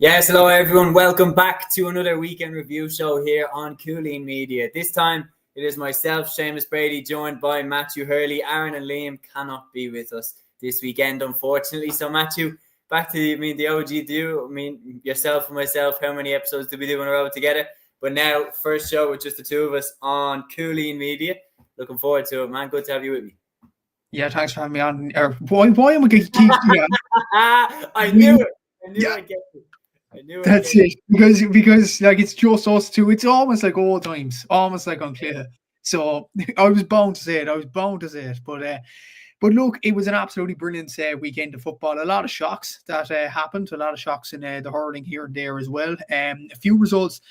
Yes, hello everyone. Welcome back to another weekend review show here on Cúilín Media. This time it is myself, Séamus Brady, joined by Matthew Hurley. Aaron and Liam cannot be with us this weekend, unfortunately. So Matthew, back to the OG duo. Yourself and myself, how many episodes did we do in a row together? But now, first show with just the two of us on Cúilín Media. Looking forward to it, man. Good to have you with me. Yeah, thanks for having me on. Why am I going to keep doing that? I knew it. I knew I'd get it. That's it. Because like it's just us two. It's almost like old times, almost like on Clear. So I was bound to say it. But look, it was an absolutely brilliant weekend of football. A lot of shocks that happened. A lot of shocks in the hurling here and there as well. A few results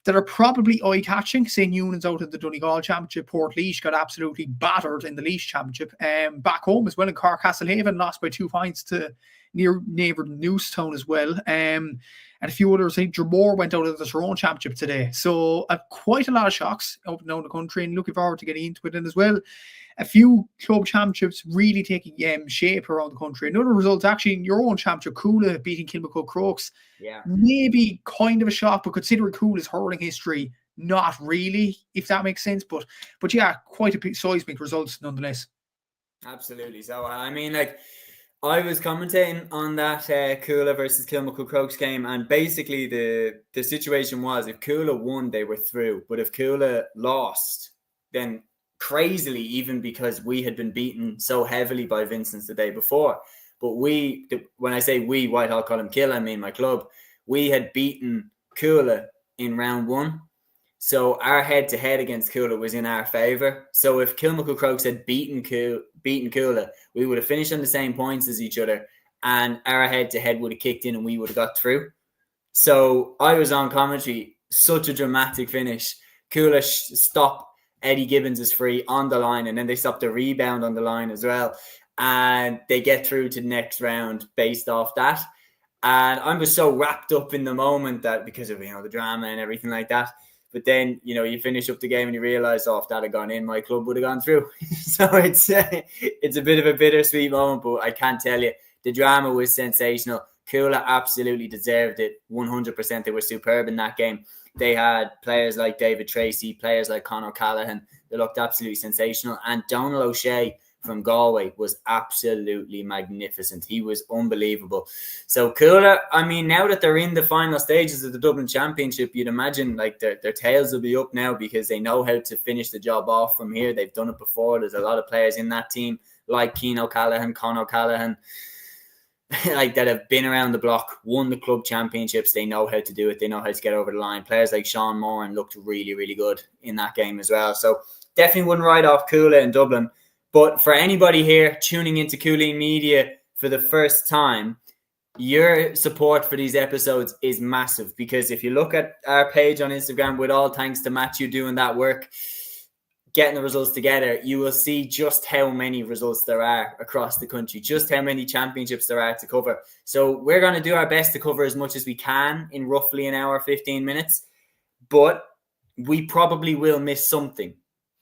that are probably eye-catching. St. Eunan's out of the Donegal Championship. Portlaoise got absolutely battered in the Laois Championship. Back home as well in Cork Castlehaven, lost by 2 points to near neighbour Newstown as well. And a few others. I think Dromore went out of the Tyrone Championship today. So quite a lot of shocks up and down the country, and looking forward to getting into it. And as well, a few club championships really taking shape around the country. Another result actually in your own championship, Cúilín beating Kilmacud Crokes. Yeah. Maybe kind of a shock, but considering Cúilin's hurling history, not really, if that makes sense. But yeah, quite a seismic results nonetheless. Absolutely. So, I was commentating on that Cúilín versus Kilmacud Crokes game, and basically the situation was if Cúilín won, they were through. But if Cúilín lost, then crazily, even because we had been beaten so heavily by Vincent's the day before. But when I say we, Whitehall Column Kill, I mean my club, we had beaten Cúilín in round 1. So our head-to-head against Cúilín was in our favour. So if Kilmacud Crokes had beaten Cúilín, we would have finished on the same points as each other, and our head-to-head would have kicked in and we would have got through. So I was on commentary, such a dramatic finish. Cúilín stopped Eddie Gibbons' free on the line, and then they stopped the rebound on the line as well. And they get through to the next round based off that. And I was so wrapped up in the moment that because of the drama and everything like that. But then, you finish up the game and you realise, if that had gone in, my club would have gone through. So it's a bit of a bittersweet moment, but I can't tell you, the drama was sensational. Cúilín absolutely deserved it, 100%. They were superb in that game. They had players like David Tracy, players like Conor Callaghan. They looked absolutely sensational. And Donal O'Shea from Galway was absolutely magnificent. He was unbelievable. So Cúilín, now that they're in the final stages of the Dublin Championship, you'd imagine their tails will be up now because they know how to finish the job off from here. They've done it before. There's a lot of players in that team like Cian O'Callaghan, Conor Callaghan, that have been around the block, won the club championships. They know how to do it. They know how to get over the line. Players like Sean Moran looked really, really good in that game as well. So definitely wouldn't write off Cúilín in Dublin. But for anybody here tuning into Cúilín Media for the first time, your support for these episodes is massive, because if you look at our page on Instagram, with all thanks to Matthew doing that work, getting the results together, you will see just how many results there are across the country, just how many championships there are to cover. So we're going to do our best to cover as much as we can in roughly an hour, 15 minutes. But we probably will miss something,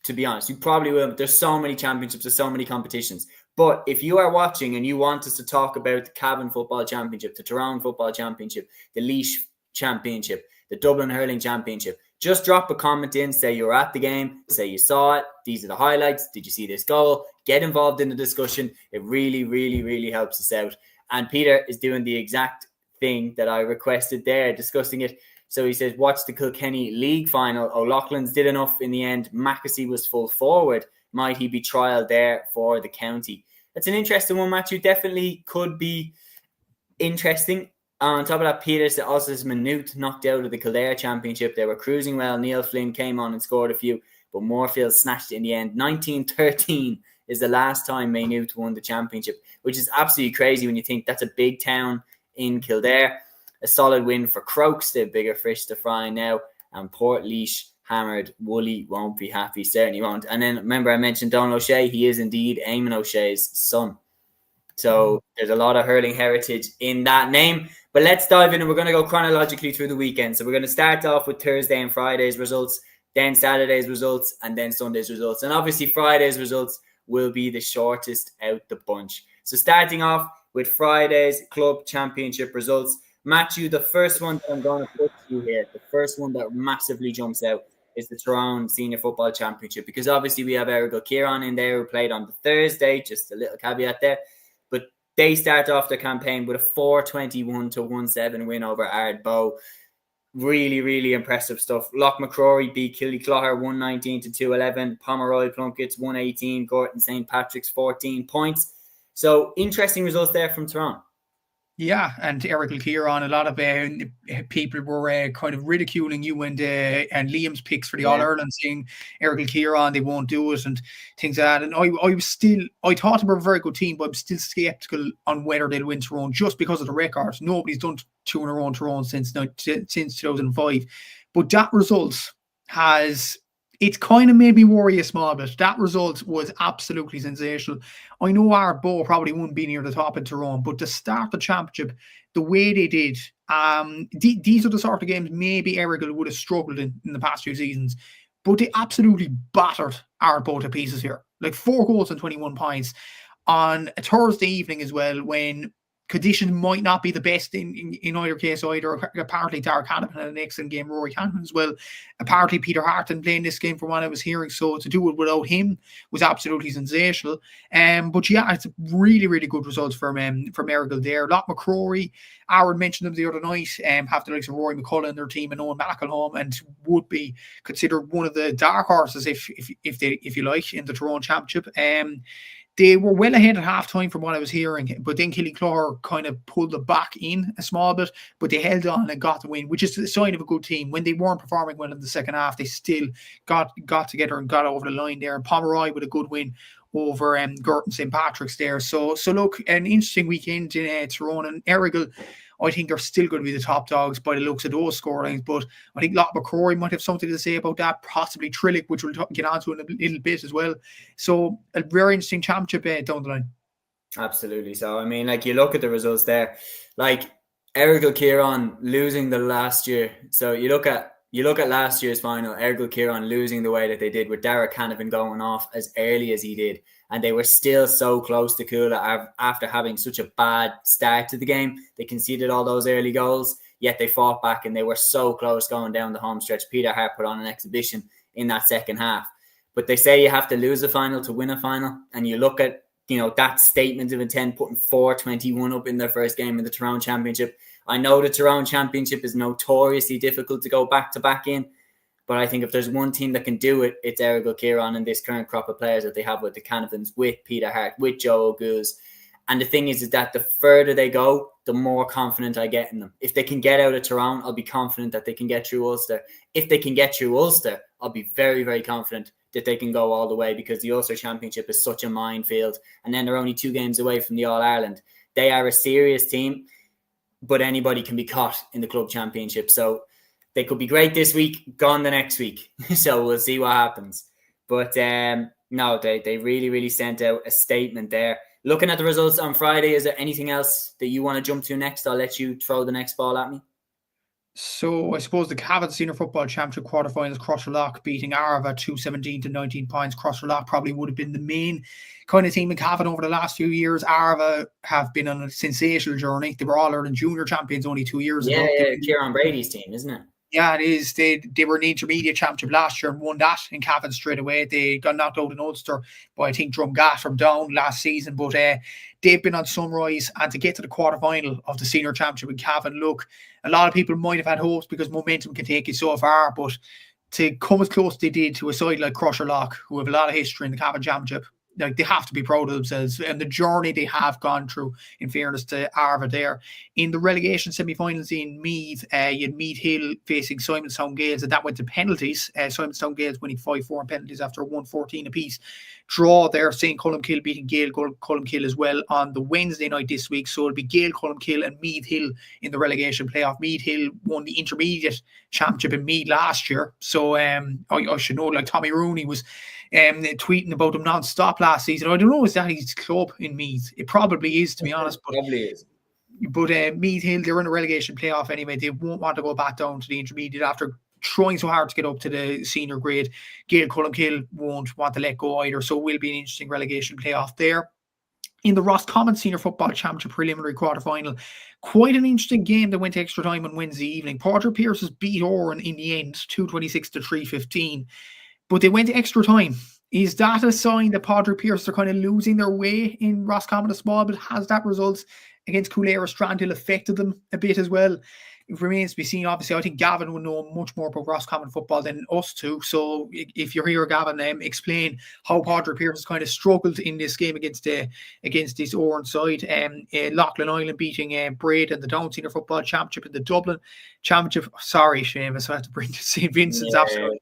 to be honest. We probably will. There's so many championships, there's so many competitions. But if you are watching and you want us to talk about the Cavan Football Championship, the Tyrone Football Championship, the Laois Championship, the Dublin Hurling Championship, just drop a comment in, say you're at the game, say you saw it, these are the highlights, did you see this goal? Get involved in the discussion. It really, really, really helps us out. And Peter is doing the exact thing that I requested there, discussing it. So he says, watch the Kilkenny League final. O'Loughlin's did enough in the end. Mackesy was full forward. Might he be trialled there for the county? That's an interesting one, Matthew. Definitely could be interesting. On top of that, Peter also says Maynooth knocked out of the Kildare Championship. They were cruising well. Neil Flynn came on and scored a few, but Moorfield snatched it in the end. 1913 is the last time Maynooth won the championship, which is absolutely crazy when you think that's a big town in Kildare. A solid win for Crokes. They have bigger fish to fry now. And Portlaoise hammered. Woolley won't be happy. Certainly won't. And then remember I mentioned Donal O'Shea. He is indeed Eamon O'Shea's son. So there's a lot of hurling heritage in that name. But let's dive in, and we're going to go chronologically through the weekend. So we're going to start off with Thursday and Friday's results, then Saturday's results, and then Sunday's results. And obviously Friday's results will be the shortest out the bunch. So starting off with Friday's club championship results, Matthew, the first one that I'm going to put to you here, the first one that massively jumps out is the Tyrone Senior Football Championship, because obviously we have Errigal Kieran in there who played on the Thursday, just a little caveat there, but they start off their campaign with a 421-17 win over Ardbow. Really, really impressive stuff. Loch McCrory beat Killyclogher 119-211. Pomeroy Plunkett's 118. Gorton St. Patrick's 14 points. So interesting results there from Tyrone. Yeah, and Eric Kieran, a lot of people were kind of ridiculing you and Liam's picks for the All-Ireland, saying Eric Kieran, they won't do it and things like that. And I thought they were a very good team, but I'm still skeptical on whether they'll win Tyrone just because of the records. Nobody's done 2 in a row in Tyrone since 2005. But that result it's kind of made me worry a small bit. That result was absolutely sensational. I know Ardbow probably wouldn't be near the top in Tyrone, but to start the championship the way they did, these are the sort of games maybe Errigal would have struggled in the past few seasons, but they absolutely battered Ardbow to pieces here. Like 4 goals and 21 points on a Thursday evening as well, when conditions might not be the best in either case either. Apparently Darragh Canavan had an excellent game, Rory Canavan as well. Apparently Peter Harton playing this game from what I was hearing, so to do it without him was absolutely sensational. But yeah, it's a really, really good results from Errigal there. Loch McCrory, Aaron mentioned them the other night, have the likes of Rory McCullough in their team and Owen McElholm, and would be considered one of the dark horses if you like in the Tyrone Championship. They were well ahead at half-time from what I was hearing, but then Killyclogher kind of pulled it back in a small bit, but they held on and got the win, which is a sign of a good team. When they weren't performing well in the second half, they still got together and got over the line there. And Pomeroy with a good win over Gorton St. Patrick's there. So look, an interesting weekend in Tyrone, and Errigal, I think they're still going to be the top dogs by the looks of those scorelines, but I think Loch McCrory might have something to say about that, possibly Trillick, which we'll get onto in a little bit as well. So a very interesting championship down the line. Absolutely. So, I mean, like, you look at the results there, like Errigal Kieran losing the last year. So you look at last year's final, Errigal Kieran losing the way that they did, with Darragh Canavan going off as early as he did. And they were still so close to Cúilín after having such a bad start to the game. They conceded all those early goals, yet they fought back and they were so close going down the home stretch. Peter Hart put on an exhibition in that second half. But they say you have to lose a final to win a final. And you look at, that statement of intent, putting 421 up in their first game in the Tyrone Championship. I know the Tyrone Championship is notoriously difficult to go back-to-back in, but I think if there's one team that can do it, it's Errigal Kieran and this current crop of players that they have with the Canavans, with Peter Hart, with Joe O'Goose. And the thing is that the further they go, the more confident I get in them. If they can get out of Tyrone, I'll be confident that they can get through Ulster. If they can get through Ulster, I'll be very, very confident that they can go all the way, because the Ulster Championship is such a minefield. And then they're only 2 games away from the All-Ireland. They are a serious team, but anybody can be caught in the club championship. So they could be great this week, gone the next week. So we'll see what happens. But no, they really, really sent out a statement there. Looking at the results on Friday, is there anything else that you want to jump to next? I'll let you throw the next ball at me. So I suppose the Cavan Senior Football Championship quarterfinals, Crosserlough beating Arva 217-19 points. Crosserlough probably would have been the main kind of team in Cavan over the last few years. Arva have been on a sensational journey. They were All-Ireland junior champions only 2 years ago. Yeah, Kieran Brady's team, isn't it? Yeah, it is. They were in the intermediate championship last year and won that in Cavan straight away. They got knocked out in Ulster by, I think, Drumgat from Down last season. But they've been on Sunrise, and to get to the quarterfinal of the senior championship in Cavan, look, a lot of people might have had hopes because momentum can take you so far. But to come as close as they did to a side like Crosserlough, who have a lot of history in the Cavan championship, like, they have to be proud of themselves and the journey they have gone through, in fairness to Arva there. In the relegation semi-finals in Meath, you had Meath Hill facing Simonstown Gales, and that went to penalties. Simonstown Gales winning 5-4 in penalties after 1-14 apiece. Draw there, St. Columkill beating Gael Columkill as well on the Wednesday night this week. So it'll be Gael Columkill and Meath Hill in the relegation playoff. Meath Hill won the intermediate championship in Meath last year. So I should know, like, Tommy Rooney was tweeting about them non-stop last season. I don't know, is that his club in Meath? It probably is, to be honest. But, probably is. But Meath Hill, they're in a relegation playoff anyway. They won't want to go back down to the intermediate after trying so hard to get up to the senior grade. Gael Columkill won't want to let go either, so it will be an interesting relegation playoff there. in the Roscommon Senior Football Championship preliminary quarter-final. Quite an interesting game that went to extra time on Wednesday evening. Porter Pierce's beat Oran in the end, 226 to 315. But they went to extra time. Is that a sign that Porter Pierce are kind of losing their way in Roscommon a small bit? Has that result against Coolera Strandhill affected them a bit as well? It remains to be seen. Obviously, I think Gavin will know much more about Roscommon football than us two. So if you're here, Gavin, explain how Porter Pierce has kind of struggled in this game against this Oran side. Loughlin Island beating Braid and the Down Senior Football Championship in the Dublin Championship. Sorry, Seamus, I have to bring to St. Vincent's absolutely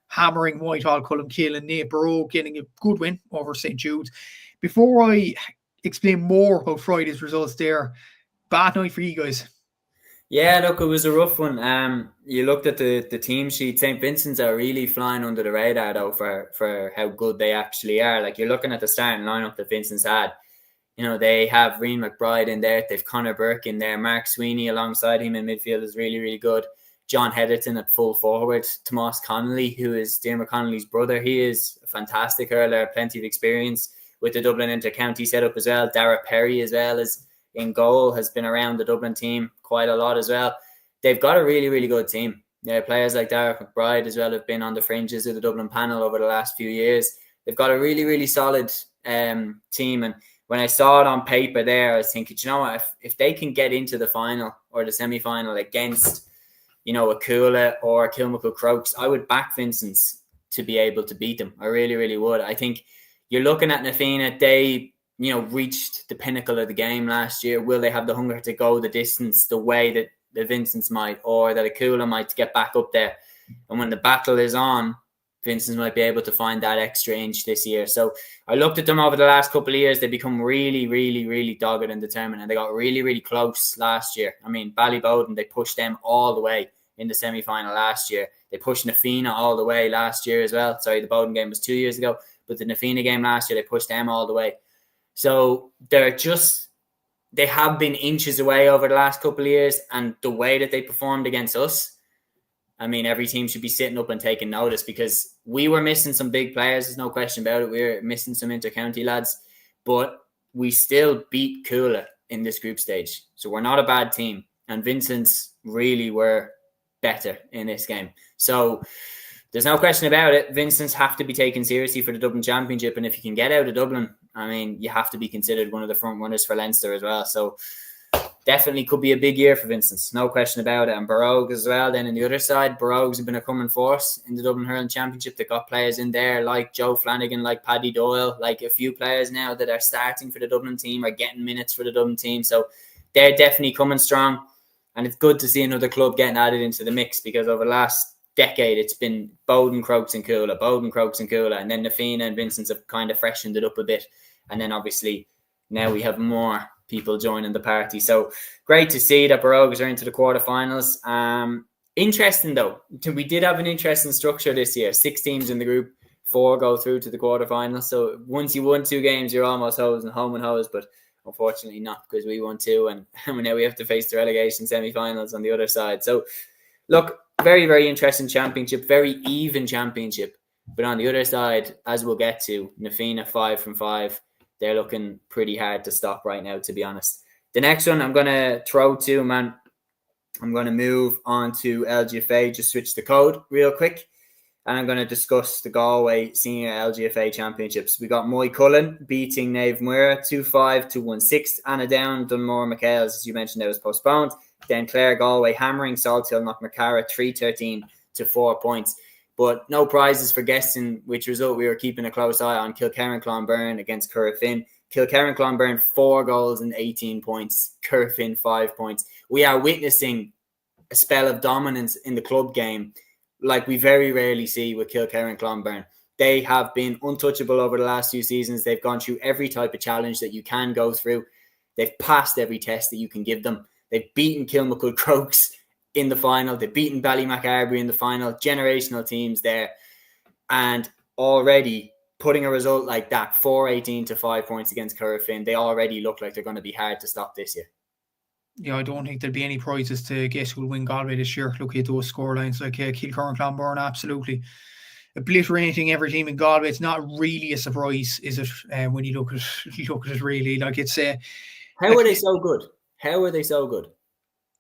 hammering Whitehall, Cullenkill, and Nate Barrow getting a good win over St. Jude's. Before I explain more about Friday's results there, bad night for you guys. Yeah, look, it was a rough one. You looked at the team sheet. St. Vincent's are really flying under the radar, though, for how good they actually are. Like, you're looking at the starting lineup that Vincent's had. You know, they have Rian McBride in there. They've Conor Burke in there. Mark Sweeney alongside him in midfield is really, really good. John Heatherton at full forward. Tomas Connolly, who is Dermot Connolly's brother. He is a fantastic hurler, plenty of experience with the Dublin inter-county setup as well. Dara Perry as well as in goal, has been around the Dublin team quite a lot as well. They've got a really, really good team. Yeah, players like Derek McBride as well have been on the fringes of the Dublin panel over the last few years. They've got a really, really solid team. And when I saw it on paper there, I was thinking, you know what, if they can get into the final or the semi-final against, you know, a Cúilín or Kilmacud Crokes, I would back Vincent's to be able to beat them. I really, really would. I think you're looking at Nafina. They, you know, reached the pinnacle of the game last year. Will they have the hunger to go the distance the way that the Vincent's might, or that a Cúilín might, to get back up there? And when the battle is on, Vincent's might be able to find that extra inch this year. So I looked at them over the last couple of years. They become really, really, really dogged and determined, and they got really, really close last year. I mean, Ballybowden, they pushed them all the way in the semi-final last year. They pushed Nafina all the way last year as well. Sorry, the Bowden game was 2 years ago, but the Nafina game last year, they pushed them all the way. So they have been inches away over the last couple of years, and the way that they performed against us, I mean, every team should be sitting up and taking notice, because we were missing some big players. There's no question about it. We were missing some inter-county lads, but we still beat Cúilín in this group stage. So we're not a bad team, and Vincent's really were better in this game. So there's no question about it. Vincent's have to be taken seriously for the Dublin Championship, and if you can get out of Dublin, I mean, you have to be considered one of the front runners for Leinster as well. So definitely could be a big year for Vincent's, no question about it. And Barogue as well. Then on the other side, Barogues have been a coming force in the Dublin Hurling Championship. They've got players in there like Joe Flanagan, like Paddy Doyle, like a few players now that are starting for the Dublin team, are getting minutes for the Dublin team. So they're definitely coming strong. And it's good to see another club getting added into the mix, because over the last decade, it's been Bowden, Crokes and Cúilín, and then Nafina and Vincent's have kind of freshened it up a bit. And then obviously now we have more people joining the party. So great to see that Barogues are into the quarterfinals. Interesting though, we did have an interesting structure this year. 6 teams in the group, 4 go through to the quarterfinals. So once you won 2 games, you're almost home and hose, but unfortunately not, because we won 2, and now we have to face the relegation semi-finals on the other side. So look, very, very interesting championship, very even championship. But on the other side, as we'll get to, Nafina 5 from 5. They're looking pretty hard to stop right now, to be honest. The next one I'm going to throw to, man, I'm going to move on to LGFA, just switch the code real quick. And I'm going to discuss the Galway Senior LGFA Championships. We got Moy Cullen beating Nave Muir 2-5 to 1-6. Anna Down, Dunmore McHale's, as you mentioned, that was postponed. Then Clare Galway hammering Salthill Knockmacara 3-13 to 4 points. But no prizes for guessing which result we were keeping a close eye on. Kilkerran Clonberne against Currafin. Kilkerran Clonberne 4 goals and 18 points. Currafin 5 points. We are witnessing a spell of dominance in the club game like we very rarely see with Kilkerran Clonberne. They have been untouchable over the last few seasons. They've gone through every type of challenge that you can go through. They've passed every test that you can give them. They've beaten Kilmacud Crokes in the final. They've beaten Ballymacarbery in the final. Generational teams there. And already putting a result like that, 4-18 to 5 points against Currafin, they already look like they're going to be hard to stop this year. Yeah, I don't think there'll be any prizes to guess who'll win Galway this year. Looking at those scorelines, like Kilcorn Clonberne, absolutely. obliterating every team in Galway. It's not really a surprise, is it? When you look at it, really, like it's how are they so good? How are they so good?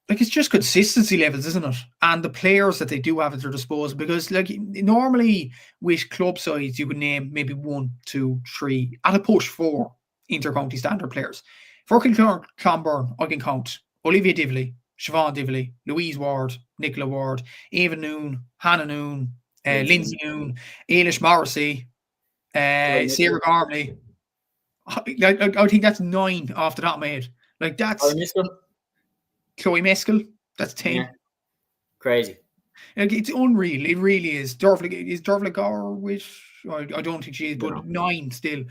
Like it's just consistency levels, isn't it? And the players that they do have at their disposal. Because like normally with club sides, you could name maybe 1, 2, 3 at a push 4 inter-county standard players. For Clonburn, I can count Olivia Divley, Siobhan Divley, Louise Ward, Nicola Ward, Ava Noon, Hannah Noon, Lindsay Noon, Ailish Morrissey, Sarah Gormley. I think that's 9 off the top of my head. Like that's Chloe Mescal, that's 10. Yeah. Crazy. Like it's unreal. It really is. Dervla Garwich? I don't think she is, but 9 still,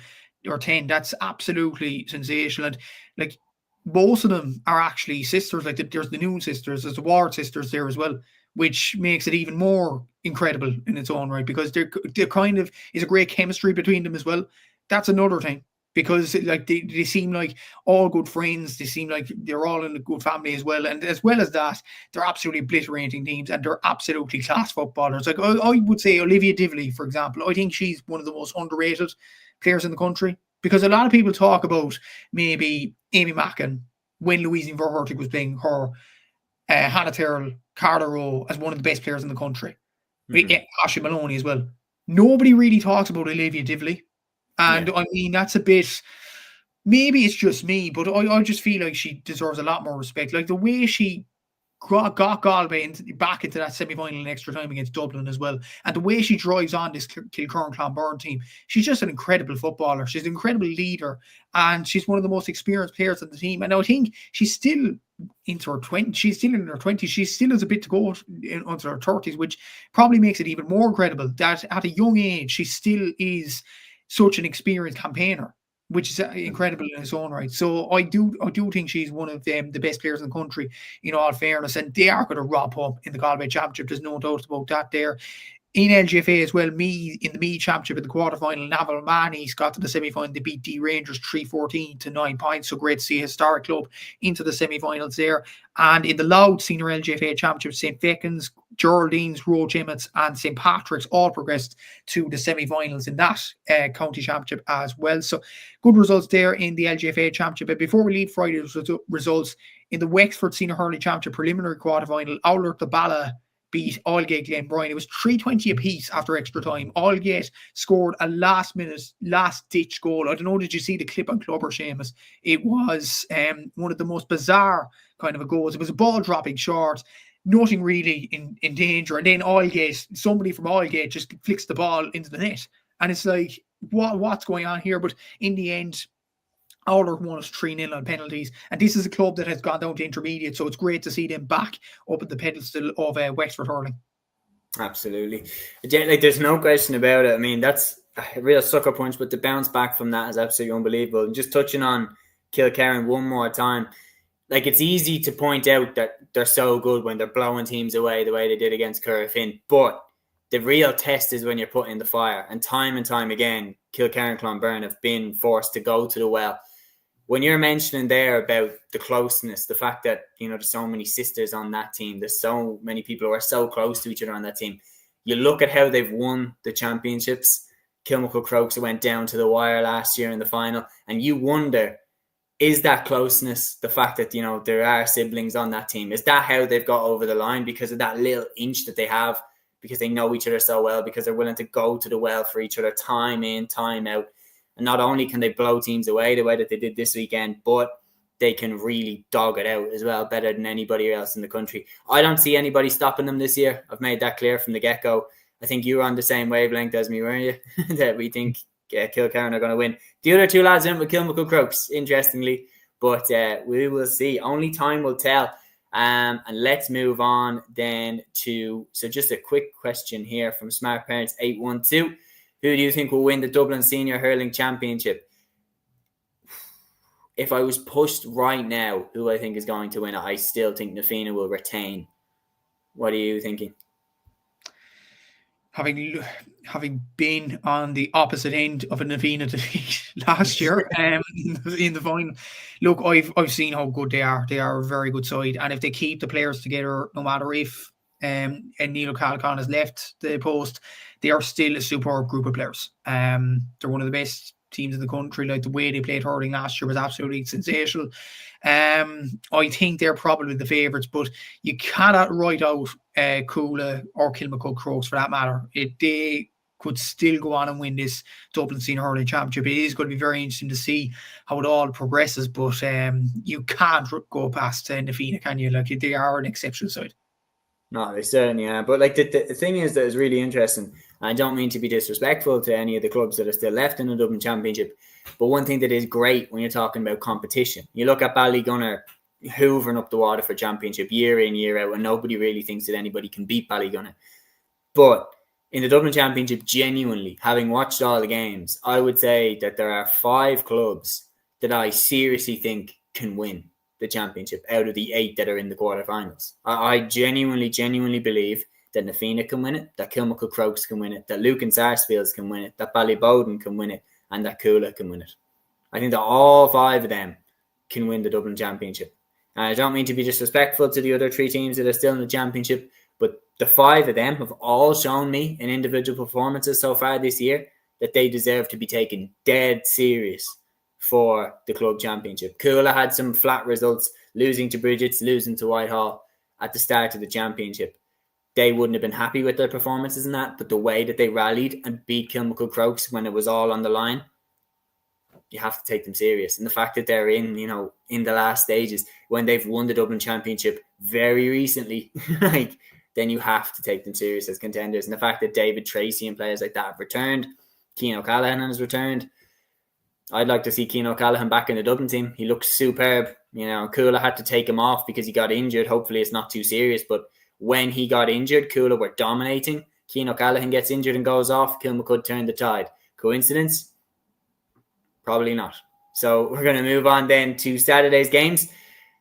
or 10. That's absolutely sensational. And like most of them are actually sisters. Like there's the Noon sisters, there's the Ward sisters there as well, which makes it even more incredible in its own right, because they're kind of is a great chemistry between them as well. That's another thing. Because like they seem like all good friends. They seem like they're all in a good family as well. And as well as that, they're absolutely obliterating teams and they're absolutely class footballers. Like I would say Olivia Divley, for example, I think she's one of the most underrated players in the country, because a lot of people talk about maybe Amy Mackin when Louise Verhertig was playing her, Hannah Terrell, Carter Rowe as one of the best players in the country. Ashley Maloney as well. Nobody really talks about Olivia Divley. And I mean, that's a bit, maybe it's just me, but I just feel like she deserves a lot more respect. Like the way she got Galway back into that semi-final in extra time against Dublin as well. And the way she drives on this Kilcurran-Clonburn team, she's just an incredible footballer. She's an incredible leader. And she's one of the most experienced players on the team. And I think she's still into her 20s. She's still in her 20s. She still has a bit to go into her 30s, which probably makes it even more credible that at a young age, she still is such an experienced campaigner, which is incredible in its own right. So I do think she's one of the best players in the country, in all fairness, and they are going to wrap up in the Galway Championship. There's no doubt about that there. In LGFA as well, in the Meath Championship in the quarterfinal, Naval Manny's got to the semi-final. They beat D Rangers 3-14 to 9 points. So great to see a historic club into the semi-finals there. And in the Loud Senior LGFA Championship, St. Feckin's, Geraldine's, Roach Emmets and St. Patrick's all progressed to the semi-finals in that county championship as well. So good results there in the LGFA Championship. But before we leave Friday's results, in the Wexford Senior Hurley Championship preliminary quarterfinal, Owler the Bala beat Aldgate Glenbrine. It was 3-20 apiece after extra time. Aldgate scored a last-ditch goal. I don't know, did you see the clip on Clubber, Séamus? It was one of the most bizarre kind of a goals. It was a ball dropping short, nothing really in danger. And then Aldgate, somebody from Aldgate just flicks the ball into the net. And it's like, what's going on here? But in the end, Owler won us 3-0 on penalties. And this is a club that has gone down to intermediate, so it's great to see them back up at the pedestal of Wexford hurling. Absolutely. Like, there's no question about it. I mean, that's a real sucker punch, but the bounce back from that is absolutely unbelievable. And just touching on Kilkerran one more time, like, it's easy to point out that they're so good when they're blowing teams away the way they did against Currafin, but the real test is when you're put in the fire. And time again, Kilkerran and Clonburn have been forced to go to the well. When you're mentioning there about the closeness, the fact that, you know, there's so many sisters on that team, there's so many people who are so close to each other on that team. You look at how they've won the championships. Kilmacud Crokes went down to the wire last year in the final, and you wonder, is that closeness, the fact that, you know, there are siblings on that team, is that how they've got over the line because of that little inch that they have, because they know each other so well, because they're willing to go to the well for each other time in, time out? And not only can they blow teams away the way that they did this weekend, but they can really dog it out as well, better than anybody else in the country. I don't see anybody stopping them this year. I've made that clear from the get-go. I think you were on the same wavelength as me, weren't you? That we think Kilkerran are going to win. The other two lads went with Kilmacud Crokes, interestingly, but we will see. Only time will tell. And let's move on then to, so just a quick question here from Smart Parents 812. Who do you think will win the Dublin Senior Hurling Championship? If I was pushed right now, who I think is going to win it, I still think Nafina will retain. What are you thinking? Having been on the opposite end of a Navina defeat last year in the final, look, I've seen how good they are. They are a very good side, and if they keep the players together, no matter if and Neil O'Callaghan has left the post, they are still a superb group of players. They're one of the best teams in the country. Like the way they played hurling last year was absolutely sensational. I think they're probably the favourites, but you cannot write out Cúilín or Kilmacud Crokes for that matter. They could still go on and win this Dublin Senior Hurling Championship. It is going to be very interesting to see how it all progresses, but you can't go past Nafina, can you? Like, they are an exceptional side. No, they certainly are. But like the thing is that is really interesting. I don't mean to be disrespectful to any of the clubs that are still left in the Dublin Championship, but one thing that is great when you're talking about competition, you look at Ballygunner hoovering up the Waterford Championship year in, year out, and nobody really thinks that anybody can beat Ballygunner. But in the Dublin Championship, genuinely, having watched all the games, I would say that there are 5 clubs that I seriously think can win the championship out of the 8 that are in the quarterfinals. I genuinely believe that Nafina can win it, that Kilmacud Crokes can win it, that Lucan Sarsfields can win it, that Ballybowden can win it, and that Cúilín can win it. I think that all 5 of them can win the Dublin Championship. And I don't mean to be disrespectful to the other 3 teams that are still in the championship, but the 5 of them have all shown me in individual performances so far this year that they deserve to be taken dead serious for the club championship. Cúilín had some flat results, losing to Bridget's, losing to Whitehall at the start of the championship. They wouldn't have been happy with their performances in that, but the way that they rallied and beat Kilmacud Crokes when it was all on the line, you have to take them serious. And the fact that they're in the last stages when they've won the Dublin Championship very recently, then you have to take them serious as contenders. And the fact that David Tracy and players like that have returned, Cian O'Callaghan has returned. I'd like to see Cian O'Callaghan back in the Dublin team. He looks superb. Cúilín had to take him off because he got injured. Hopefully it's not too serious, but when he got injured, Cúilín were dominating. Cian O'Callaghan gets injured and goes off. Kilmacud turned the tide. Coincidence? Probably not. So we're going to move on then to Saturday's games.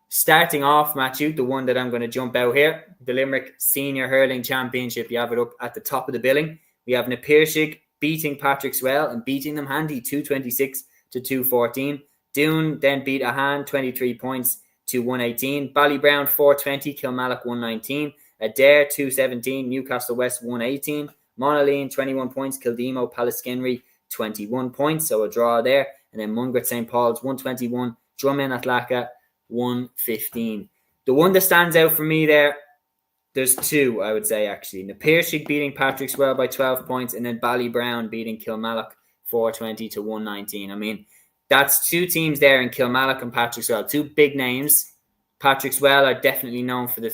Starting off, Matthew, the one that I'm going to jump out here, the Limerick Senior Hurling Championship. You have it up at the top of the billing. We have Na Piarsaigh beating Patrick Swell and beating them handy 226 to 214. Doon then beat Ahan 23 points to 118. Ballybrown 420, Kilmallock 119. Adair 217, Newcastle West 118. Monaleen 21 points, Kildemo Pallaskenry 21 points, so a draw there. And then Mungret St. Paul's 121, Drummond Atlaka 115. The one that stands out for me there's 2, I would say, actually. Na Piarsaigh beating Patrick Swell by 12 points, and then Ballybrown beating Kilmallock 420 to 119. I mean, that's 2 teams there in Kilmallock and Patrick Swell. 2 big names. Patrick Swell are definitely known for the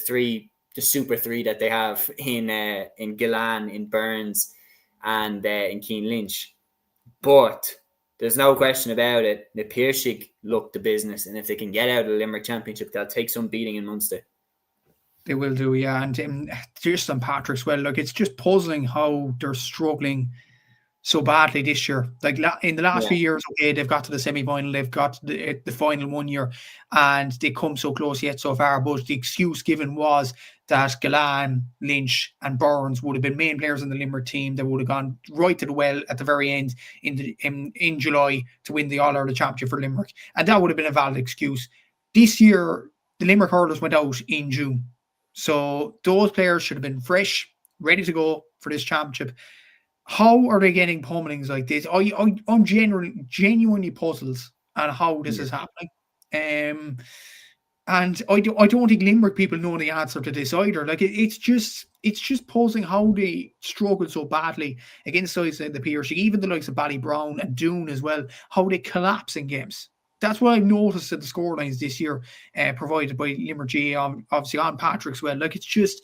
super 3 that they have in Gillan, in Burns, and in Keane Lynch. But there's no question about it. Na Piarsaigh look the business, and if they can get out of the Limerick Championship, they'll take some beating in Munster. They will do, yeah. And just on Patrick Swell, look, it's just puzzling how they're struggling so badly this year. Like in the last few years, okay, they've got to the semi-final, they've got to the final one year, and they come so close yet so far. But the excuse given was that Gillan, Lynch, and Burns would have been main players in the Limerick team. They would have gone right to the well at the very end in July to win the All-Ireland Championship for Limerick, and that would have been a valid excuse. This year, the Limerick hurlers went out in June, so those players should have been fresh, ready to go for this championship. How are they getting pummelings like this? I'm genuinely puzzled on how this is happening. And I don't think Limerick people know the answer to this either. Like it's just puzzling how they struggled so badly against sides like the Piarsaigh, even the likes of Ballybrown and Doon as well, how they collapse in games. That's what I've noticed at the scorelines this year, provided by Limerick GA, obviously on Patrick's well. Like it's just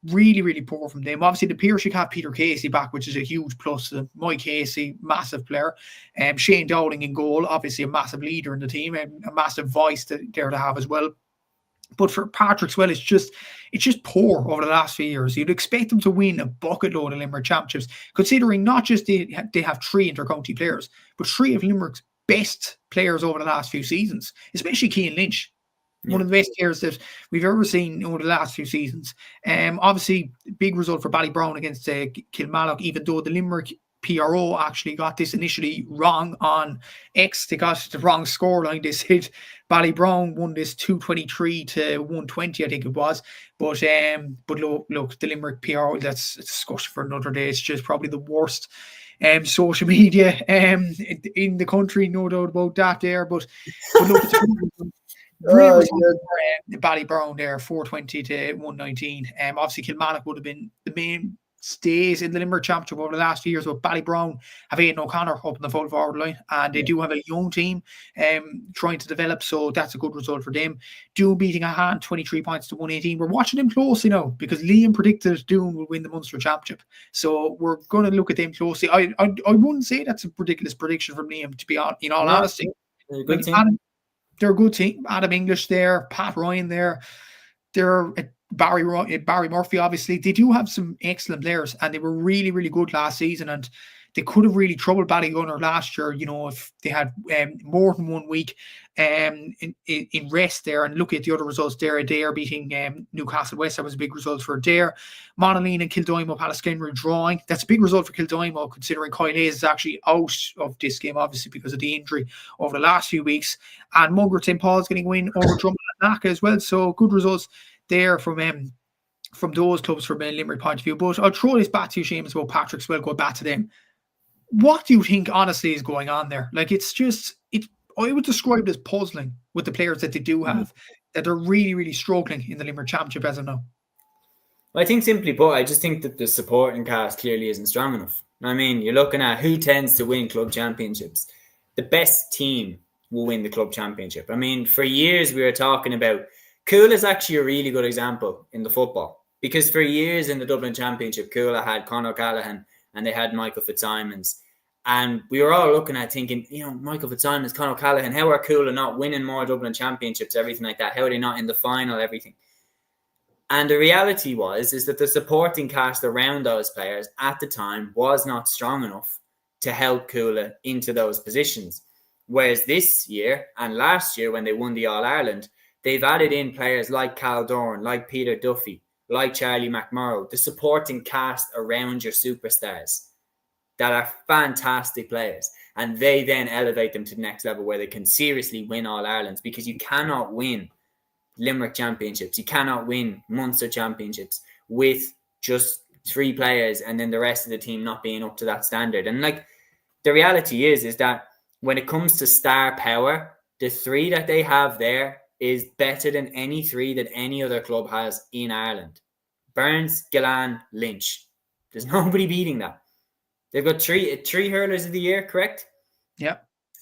really, really poor from them. Obviously, the Piarsaigh have Peter Casey back, which is a huge plus to them. Mike Casey, massive player. Shane Dowling in goal, obviously a massive leader in the team, and a massive voice there to have as well. But for Patrick Swell, it's just poor over the last few years. You'd expect them to win a bucket load of Limerick championships, considering not just they have 3 inter-county players, but 3 of Limerick's best players over the last few seasons, especially Cian Lynch. One of the best players that we've ever seen over the last few seasons. Obviously, big result for Ballybrown against Kilmallock, even though the Limerick PRO actually got this initially wrong on X. They got the wrong scoreline. They said Ballybrown won this 223 to 120, I think it was. But look, the Limerick PRO, that's a discussion for another day. It's just probably the worst social media in the country, no doubt about that there. But look, it's great result for Ballybrown there, 420 to 119. Obviously, Kilmarnock would have been the main stays in the Limerick Championship over the last few years, but Ballybrown have Aidan O'Connor up in the full forward line, and they do have a young team trying to develop, so that's a good result for them. Doon beating a hand 23 points to 118. We're watching them closely now because Liam predicted Doon will win the Munster Championship, so we're going to look at them closely. I wouldn't say that's a ridiculous prediction from Liam, to be honest, in all honesty. They're a good team. They're a good team. Adam English there, Pat Ryan there. They're Barry Murphy, obviously. They do have some excellent players, and they were really, really good last season, and they could have really troubled Ballygunner last year, if they had more than 1 week in rest there. And look at the other results there. Adair beating Newcastle West. That was a big result for Adair. Monaghan and Kildoimo, Pallaskenry drawing. That's a big result for Kildoimo, considering Kyle Hayes is actually out of this game, obviously, because of the injury over the last few weeks. And Munger St. Paul's getting a win over Drummond and Naka as well. So good results there from those clubs from a Limerick point of view. But I'll throw this back to you, Séamus, about Patrick's. Well, go back to them. What do you think, honestly, is going on there? Like, I would describe it as puzzling with the players that they do have, that they're really, really struggling in the Limerick Championship as of now. Well, I think simply put, I just think that the supporting cast clearly isn't strong enough. I mean, you're looking at who tends to win club championships. The best team will win the club championship. I mean, for years we were talking about Cúilín is actually a really good example in the football, because for years in the Dublin Championship, Cúilín had Conor Callaghan and they had Michael Fitzsimons. And we were all looking at thinking, Michael Fitzsimons, Conor Callaghan, how are Cúilín not winning more Dublin Championships, everything like that? How are they not in the final, everything? And the reality is that the supporting cast around those players at the time was not strong enough to help Cúilín into those positions. Whereas this year and last year when they won the All-Ireland, they've added in players like Cal Dorn, like Peter Duffy, like Charlie McMurrow, the supporting cast around your superstars that are fantastic players. And they then elevate them to the next level where they can seriously win All-Irelands, because you cannot win Limerick Championships. You cannot win Munster Championships with just 3 players and then the rest of the team not being up to that standard. And the reality is that when it comes to star power, the 3 that they have there is better than any 3 that any other club has in Ireland. Burns, Gillan, Lynch. There's nobody beating that. They've got 3 hurlers of the year, correct? Yeah.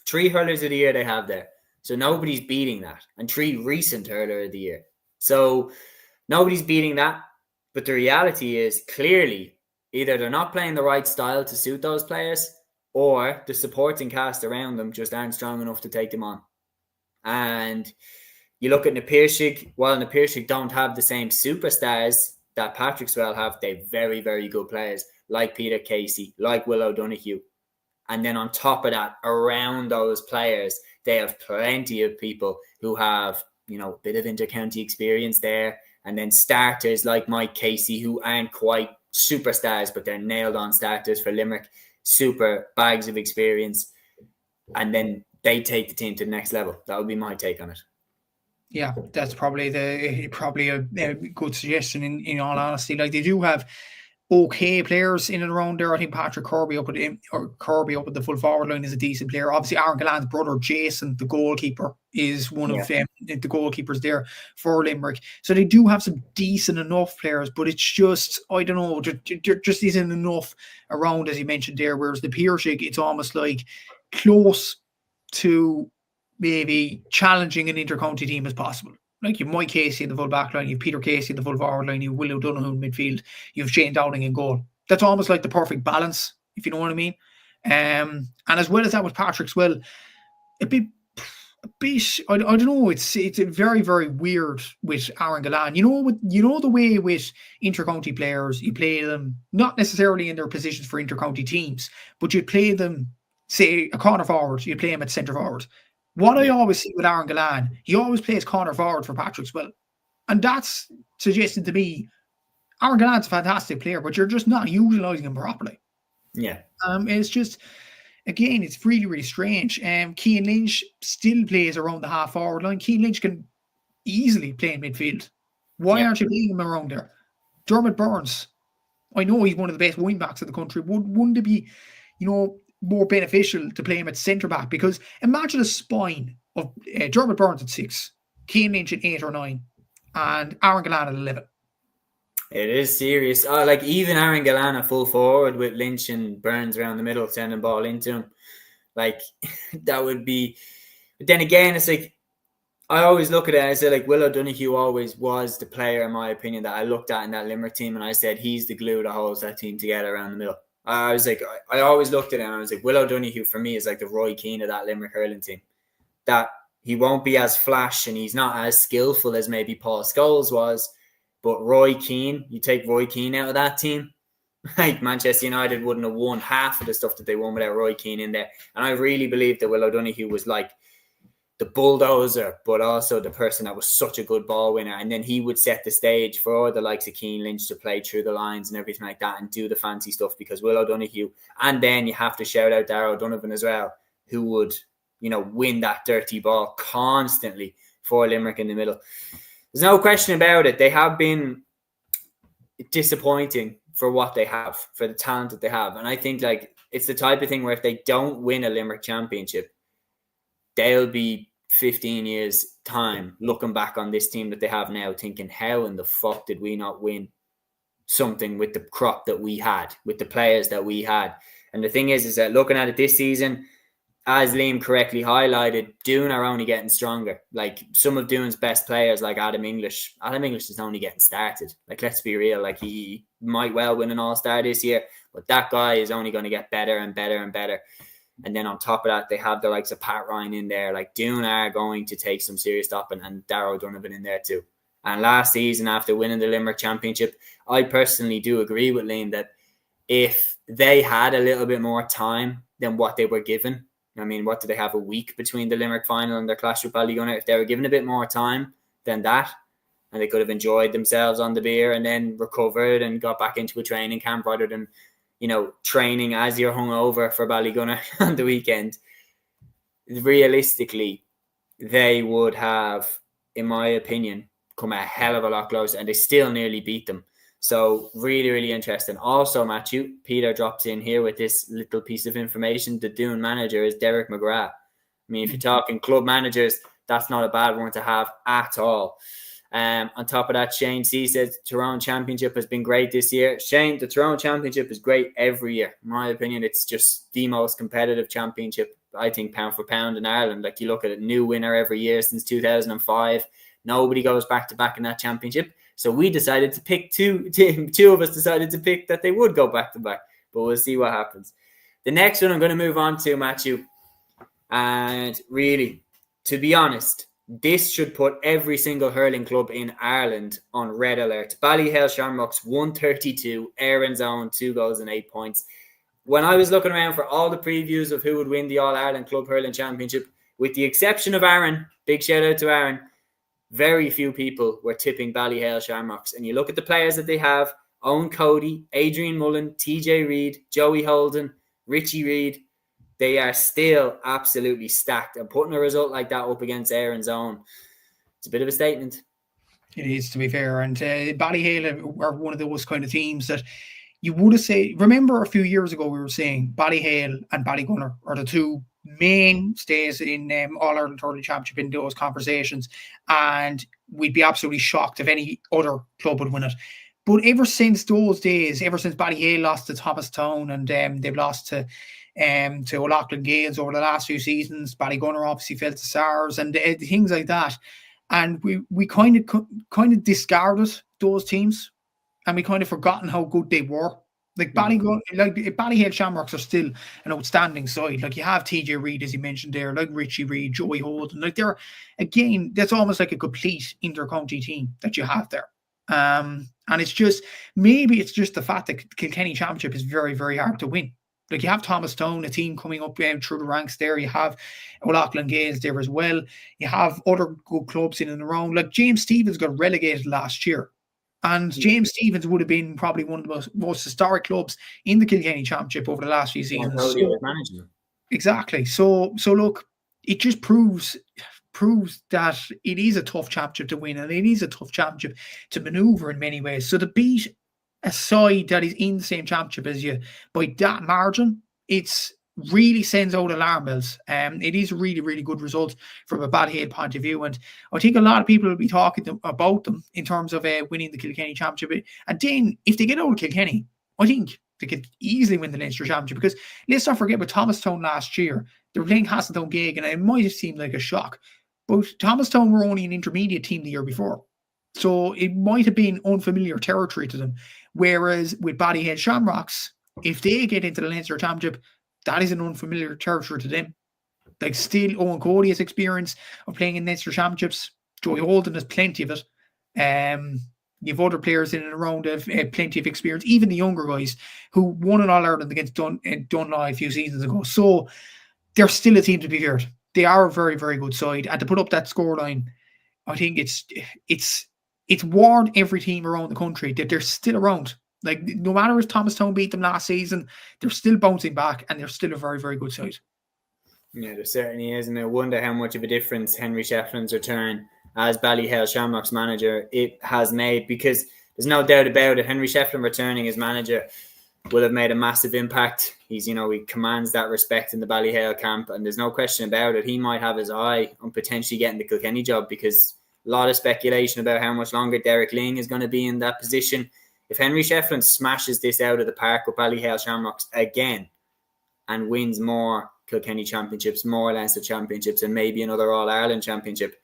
3 hurlers of the year they have there. So nobody's beating that. And 3 recent hurler of the year. So nobody's beating that. But the reality is clearly either they're not playing the right style to suit those players, or the supporting cast around them just aren't strong enough to take them on. And you look at Napirsig, while Napirsig don't have the same superstars that Patrickswell have, they're very, very good players like Peter Casey, like Will O'Donoghue. And then on top of that, around those players, they have plenty of people who have, a bit of inter-county experience there. And then starters like Mike Casey, who aren't quite superstars, but they're nailed on starters for Limerick. Super bags of experience. And then they take the team to the next level. That would be my take on it. Yeah, that's probably a good suggestion in all honesty. Like, they do have okay players in and around there. I think Patrick Kirby up at the full forward line is a decent player. Obviously, Aaron Gallan's brother Jason, the goalkeeper, is one of the goalkeepers there for Limerick. So they do have some decent enough players, but it's just, I don't know, there just isn't enough around, as you mentioned there. Whereas the Piarshig, it's almost like close to maybe challenging an inter-county team as possible. Like, you've Mike Casey in the full back line, you've Peter Casey in the full forward line, you've Will O'Donoghue in midfield, you've Shane Downing in goal. That's almost like the perfect balance, if you know what I mean. And as well as that with Patrick's, well, a bit, I don't know, it's very, very weird with Aaron Gallan. You know the way with inter-county players, you play them not necessarily in their positions for inter-county teams, but you play them, say, a corner forward, you play him at centre forward. What I always see with Aaron Gallan, he always plays corner forward for Patrickswell. And that's suggesting to me, Aaron Gallan's a fantastic player, but you're just not utilising him properly. Yeah. It's just, again, it's really, really strange. Cian Lynch still plays around the half forward line. Cian Lynch can easily play in midfield. Why aren't you playing him around there? Dermot Burns, I know he's one of the best wing backs in the country. Wouldn't it be, more beneficial to play him at centre back? Because imagine a spine of Dermot Burns at 6, Cian Lynch at 8 or 9, and Aaron Gillane at 11. It is serious. Like even Aaron Gillane full forward with Lynch and Burns around the middle, sending ball into him. Like that would be. But then again, it's like I always look at it and I say, like, Will O'Donoghue always was the player, in my opinion, that I looked at in that Limerick team, and I said he's the glue that holds that team together around the middle. I was like, I always looked at it and I was like, Will O'Donoghue for me is like the Roy Keane of that Limerick hurling team. That he won't be as flash and he's not as skillful as maybe Paul Scholes was, but Roy Keane, you take Roy Keane out of that team, like Manchester United wouldn't have won half of the stuff that they won without Roy Keane in there. And I really believe that Will O'Donoghue was like the bulldozer, but also the person that was such a good ball winner. And then he would set the stage for the likes of Cian Lynch to play through the lines and everything like that and do the fancy stuff, because Will O'Donoghue, and then you have to shout out Darragh O'Donovan as well, who would, win that dirty ball constantly for Limerick in the middle. There's no question about it. They have been disappointing for what they have, for the talent that they have. And I think like it's the type of thing where if they don't win a Limerick championship, they'll be 15 years time looking back on this team that they have now thinking, how in the fuck did we not win something with the crop that we had, with the players that we had? And the thing is that looking at it this season, as Liam correctly highlighted, Doon are only getting stronger. Like some of Doon's best players, like Adam English is only getting started. Like, let's be real. Like he might well win an All-Star this year, but that guy is only going to get better and better and better. And then on top of that, they have the likes of Pat Ryan in there. Like Doon are going to take some serious stopping, and Darragh O'Donovan in there too. And last season, after winning the Limerick Championship, I personally do agree with Liam that if they had a little bit more time than what they were given, I mean, what did they have, a week between the Limerick final and their clash with Ballygunner? If they were given a bit more time than that, and they could have enjoyed themselves on the beer and then recovered and got back into a training camp rather than, training as you're hungover for Ballygunner on the weekend, realistically, they would have, in my opinion, come a hell of a lot closer, and they still nearly beat them. So really, really interesting. Also, Matthew, Peter drops in here with this little piece of information. The Doon manager is Derek McGrath. I mean, if you're talking club managers, that's not a bad one to have at all. On top of that, Shane C says Tyrone Championship has been great this year. Shane, the Tyrone Championship is great every year. In my opinion, it's just the most competitive championship, I think, pound for pound in Ireland. Like you look at it, new winner every year since 2005. Nobody goes back to back in that championship. So we decided to pick two of us decided to pick that they would go back to back, but we'll see what happens. The next one I'm going to move on to, Matthew. And really, to be honest, this should put every single hurling club in Ireland on red alert. Ballyhale Shamrocks 132, Aaron's own 2 goals and 8 points. When I was looking around for all the previews of who would win the All-Ireland Club Hurling Championship, with the exception of Aaron, big shout out to Aaron, very few people were tipping Ballyhale Shamrocks. And you look at the players that they have: Owen Cody, Adrian Mullen, TJ Reid, Joey Holden, Richie Reid. They are still absolutely stacked. And putting a result like that up against Aaron's own, it's a bit of a statement. It is, to be fair. And Ballyhale are one of those kind of teams that you would have said, remember a few years ago we were saying Ballyhale and Ballygunner are the two mainstays in All-Ireland Hurling Championship in those conversations, and we'd be absolutely shocked if any other club would win it. But ever since those days, ever since Ballyhale lost to Thomastown and they've lost to O'Loughlin Gales over the last few seasons, Ballygunner obviously fell to SARS and things like that, and we kind of discarded those teams, and we kind of forgotten how good they were. Like Ballyhale Shamrocks are still an outstanding side. Like you have TJ Reid, as you mentioned there, like Richie Reid, Joey Holden. Like they're, again, that's almost like a complete inter-county team that you have there. And it's just, maybe it's just the fact that Kilkenny Championship is very, very hard to win. Like you have Thomastown, a team coming up through the ranks there. You have O'Loughlin Gales there as well. You have other good clubs in and around. Like James Stephens got relegated last year. And James Stephens would have been probably one of the most historic clubs in the Kilkenny Championship over the last few seasons. Totally was managing. Exactly. So look, it just proves that it is a tough championship to win, and it is a tough championship to maneuver in many ways. So to beat a side that is in the same championship as you by that margin, it's really sends out alarm bells. It is a really, really good result from a Ballyhale point of view. And I think a lot of people will be talking about them in terms of winning the Kilkenny Championship. And then if they get out of Kilkenny, I think they could easily win the Leinster Championship, because let's not forget with Thomastown last year, they were playing Hasseltown Gig, and it might have seemed like a shock. But Thomastown were only an intermediate team the year before. So it might have been unfamiliar territory to them. Whereas with Ballyhale Shamrocks, if they get into the Leinster Championship, that is an unfamiliar territory to them. Like, still, Owen Cody has experience of playing in Leinster Championships. Joey Holden has plenty of it. You have other players in and around have plenty of experience, even the younger guys who won an All-Ireland against Dunlaw a few seasons ago. So they're still a team to be feared. They are a very, very good side. And to put up that scoreline, I think it's warned every team around the country that they're still around. Like, no matter if Thomastown beat them last season, they're still bouncing back, and they're still a very, very good side. Yeah, there certainly is. And I wonder how much of a difference Henry Shefflin's return as Ballyhale Shamrocks manager it has made, because there's no doubt about it. Henry Shefflin returning as manager will have made a massive impact. He commands that respect in the Ballyhale camp, and there's no question about it. He might have his eye on potentially getting the Kilkenny job, because a lot of speculation about how much longer Derek Ling is going to be in that position. If Henry Shefflin smashes this out of the park with Ballyhale Shamrocks again and wins more Kilkenny Championships, more Leinster Championships, and maybe another All-Ireland Championship,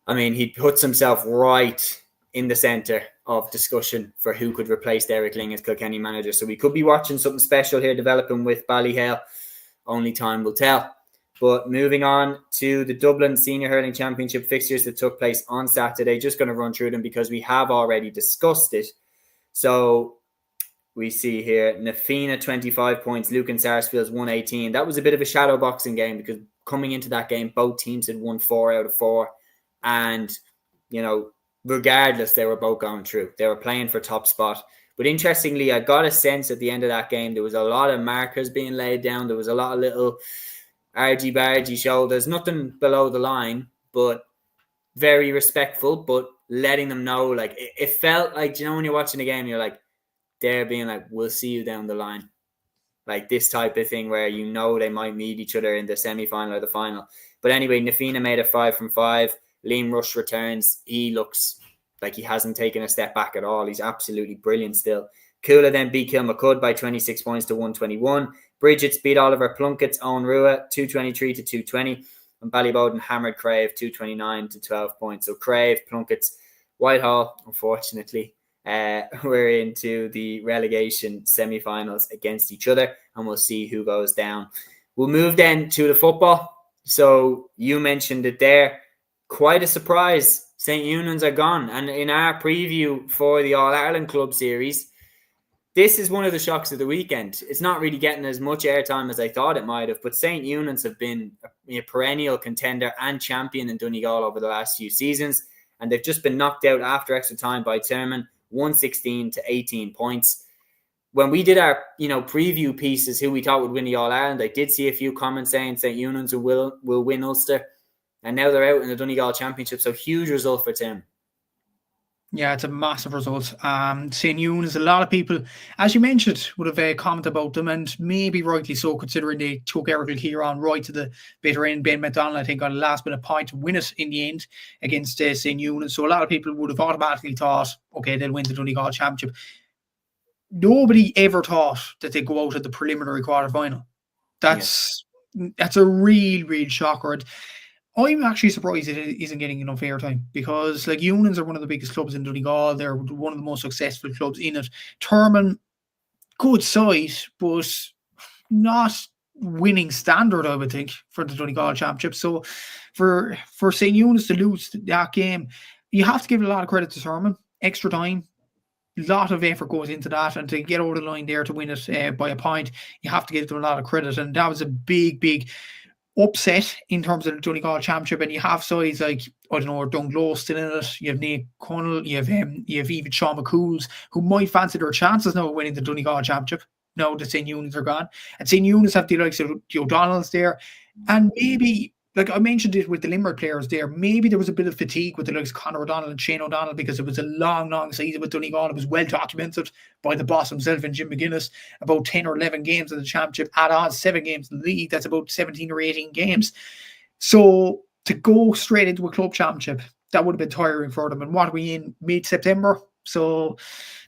I mean, he puts himself right in the centre of discussion for who could replace Derek Ling as Kilkenny manager. So we could be watching something special here developing with Ballyhale. Only time will tell. But moving on to the Dublin Senior Hurling Championship fixtures that took place on Saturday, just going to run through them because we have already discussed it. So we see here, Nafina 25 points, Lucan Sarsfield's 118. That was a bit of a shadow boxing game, because coming into that game, both teams had won 4 out of 4. And, regardless, they were both going through. They were playing for top spot. But interestingly, I got a sense at the end of that game, there was a lot of markers being laid down. There was a lot of little argy-bargy shoulders, nothing below the line, but very respectful, but letting them know, like, it felt like, when you're watching a game, you're like, they're being like, we'll see you down the line. Like, this type of thing where they might meet each other in the semi-final or the final. But anyway, Nafina made a 5 from 5. Liam Rush returns. He looks like he hasn't taken a step back at all. He's absolutely brilliant still. Coola then beat Kilmacud by 26 points to 121. Bridget's beat Oliver Plunkett's Owen Rua 223 to 220. And Ballybowden hammered Crave 229 to 12 points. So Crave, Plunkett's, Whitehall, unfortunately, we're into the relegation semi-finals against each other, and we'll see who goes down. We'll move then to the football. So you mentioned it there. Quite a surprise. St. Eunan's are gone. And in our preview for the All-Ireland Club Series, this is one of the shocks of the weekend. It's not really getting as much airtime as I thought it might have, but St. Eunan's have been a perennial contender and champion in Donegal over the last few seasons, and they've just been knocked out after extra time by Termon, 116 to 18 points. When we did our preview pieces, who we thought would win the All-Ireland, I did see a few comments saying St. Eunan's will win Ulster, and now they're out in the Donegal Championship, so huge result for Tim. Yeah, it's a massive result. St. Eunan's, a lot of people, as you mentioned, would have commented about them, and maybe rightly so, considering they took Eric Kieran right to the bitter end. Ben McDonald, I think, got a last-minute point to win it in the end against St. Eunan's. So a lot of people would have automatically thought, okay, they'll win the Donegal Championship. Nobody ever thought that they'd go out at the preliminary quarter-final. That's a real, real shocker. And I'm actually surprised it isn't getting enough airtime, because Eunan's are one of the biggest clubs in Donegal. They're one of the most successful clubs in it. Termon, good side, but not winning standard, I would think, for the Donegal Championship. So for St. Eunan's to lose that game, you have to give a lot of credit to Termon. Extra time, a lot of effort goes into that, and to get over the line there to win it by a point, you have to give them a lot of credit. And that was a big, big upset in terms of the Donegal Championship. And you have sides like I don't know, Dunglow still in it. You have Nate Connell. You have even Sean McCool's, who might fancy their chances now of winning the Donegal Championship. Now the St. Eunice are gone. And St. Eunice have the likes of the O'Donnells there. And maybe, like I mentioned it with the Limerick players there, maybe there was a bit of fatigue with the likes of Conor O'Donnell and Shane O'Donnell because it was a long season with Donegal. It was well documented by the boss himself and Jim McGuinness. About 10 or 11 games in the championship, add on 7 games in the league. That's about 17 or 18 games. So to go straight into a club championship, that would have been tiring for them. And what are we in, mid-September? So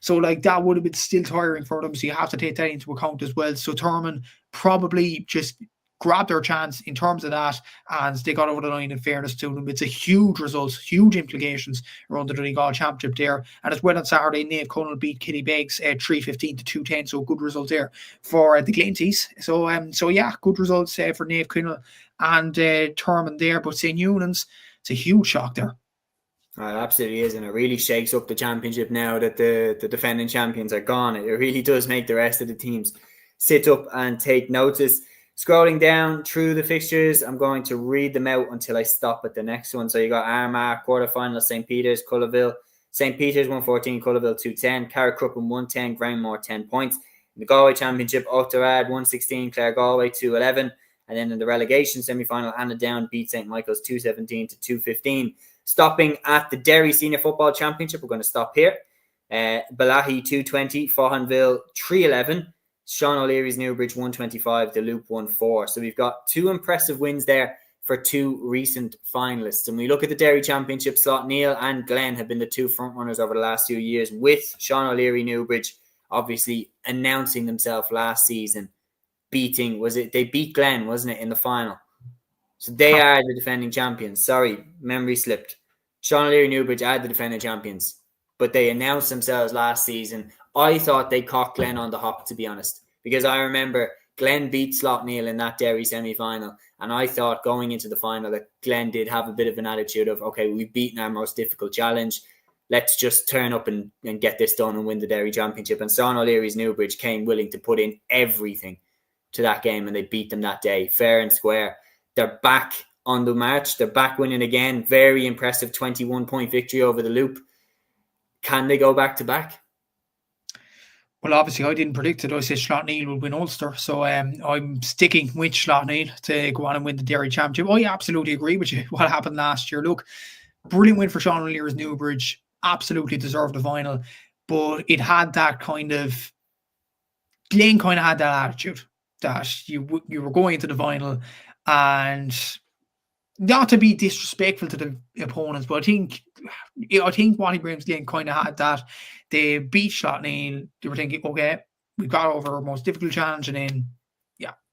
like that would have been still tiring for them. So you have to take that into account as well. So Thurman probably just grabbed their chance in terms of that, and they got over the line in fairness to them. It's a huge result, huge implications around the Donegal Championship there. And as well on Saturday, Nave Connell beat Kitty Beggs 3-15 to 2-10. So a good result there for the Glenties. So yeah, good results for Nave Connell and Thurman there. But St. Eunan's, it's a huge shock there. Oh, it absolutely is, and it really shakes up the championship now that the defending champions are gone. It really does make the rest of the teams sit up and take notice. Scrolling down through the fixtures, I'm going to read them out until I stop at the next one. So you got Armagh, quarterfinal, St. Peter's, Cullerville. St. Peter's 114, Cullerville 210, Carrickcruppen 110, Granmore 10 points. In the Galway Championship, Oughterard 116, Clare Galway 211. And then in the relegation semi-final, Annadown beat St. Michael's 217 to 215. Stopping at the Derry Senior Football Championship, we're going to stop here. Balahi 220, Faughonville 311, Sean O'Leary's Newbridge 125, the Loop 14. So we've got 2 impressive wins there for 2 recent finalists. And we look at the Derry Championship, Neil and Glen have been the 2 front runners over the last few years, with Sean O'Leary Newbridge obviously announcing themselves last season, they beat Glen, wasn't it, in the final? So they are the defending champions. Sorry, memory slipped. Sean O'Leary Newbridge are the defending champions, but they announced themselves last season. I thought they caught Glen on the hop, to be honest, because I remember Glen beat Neil in that Derry semi-final, and I thought going into the final that Glen did have a bit of an attitude of, okay, we've beaten our most difficult challenge. Let's just turn up and get this done and win the Derry Championship. And Sean O'Leary's Newbridge came willing to put in everything to that game, and they beat them that day, fair and square. They're back on the march. They're back winning again. Very impressive 21-point victory over the Loop. Can they go back to back? Well, obviously, I didn't predict it. I said Neil would win Ulster. So I'm sticking with Neil to go on and win the Derry Championship. I absolutely agree with you. What happened last year? Look, brilliant win for Sean O'Leary's Newbridge. Absolutely deserved the final. But it had that kind of... Glen kind of had that attitude that you were going into the final, and not to be disrespectful to the opponents, but I think Wally Graham's Glen kind of had that. They beat Neil. They were thinking, okay, we got over our most difficult challenge, and then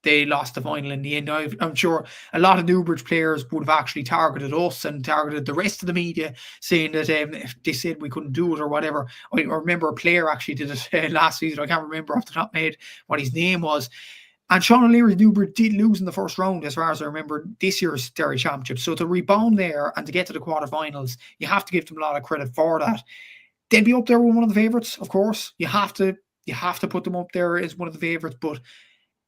they lost the final in the end. I'm sure a lot of Newbridge players would have actually targeted us and targeted the rest of the media, saying that if they said we couldn't do it or whatever. I remember a player actually did it last season. I can't remember off the top of my head what his name was. And Sean O'Leary's Newbridge did lose in the first round, as far as I remember, this year's Derry Championship. So to rebound there and to get to the quarterfinals, you have to give them a lot of credit for that. They'll be up there with one of the favourites, of course. You have to put them up there as one of the favourites. But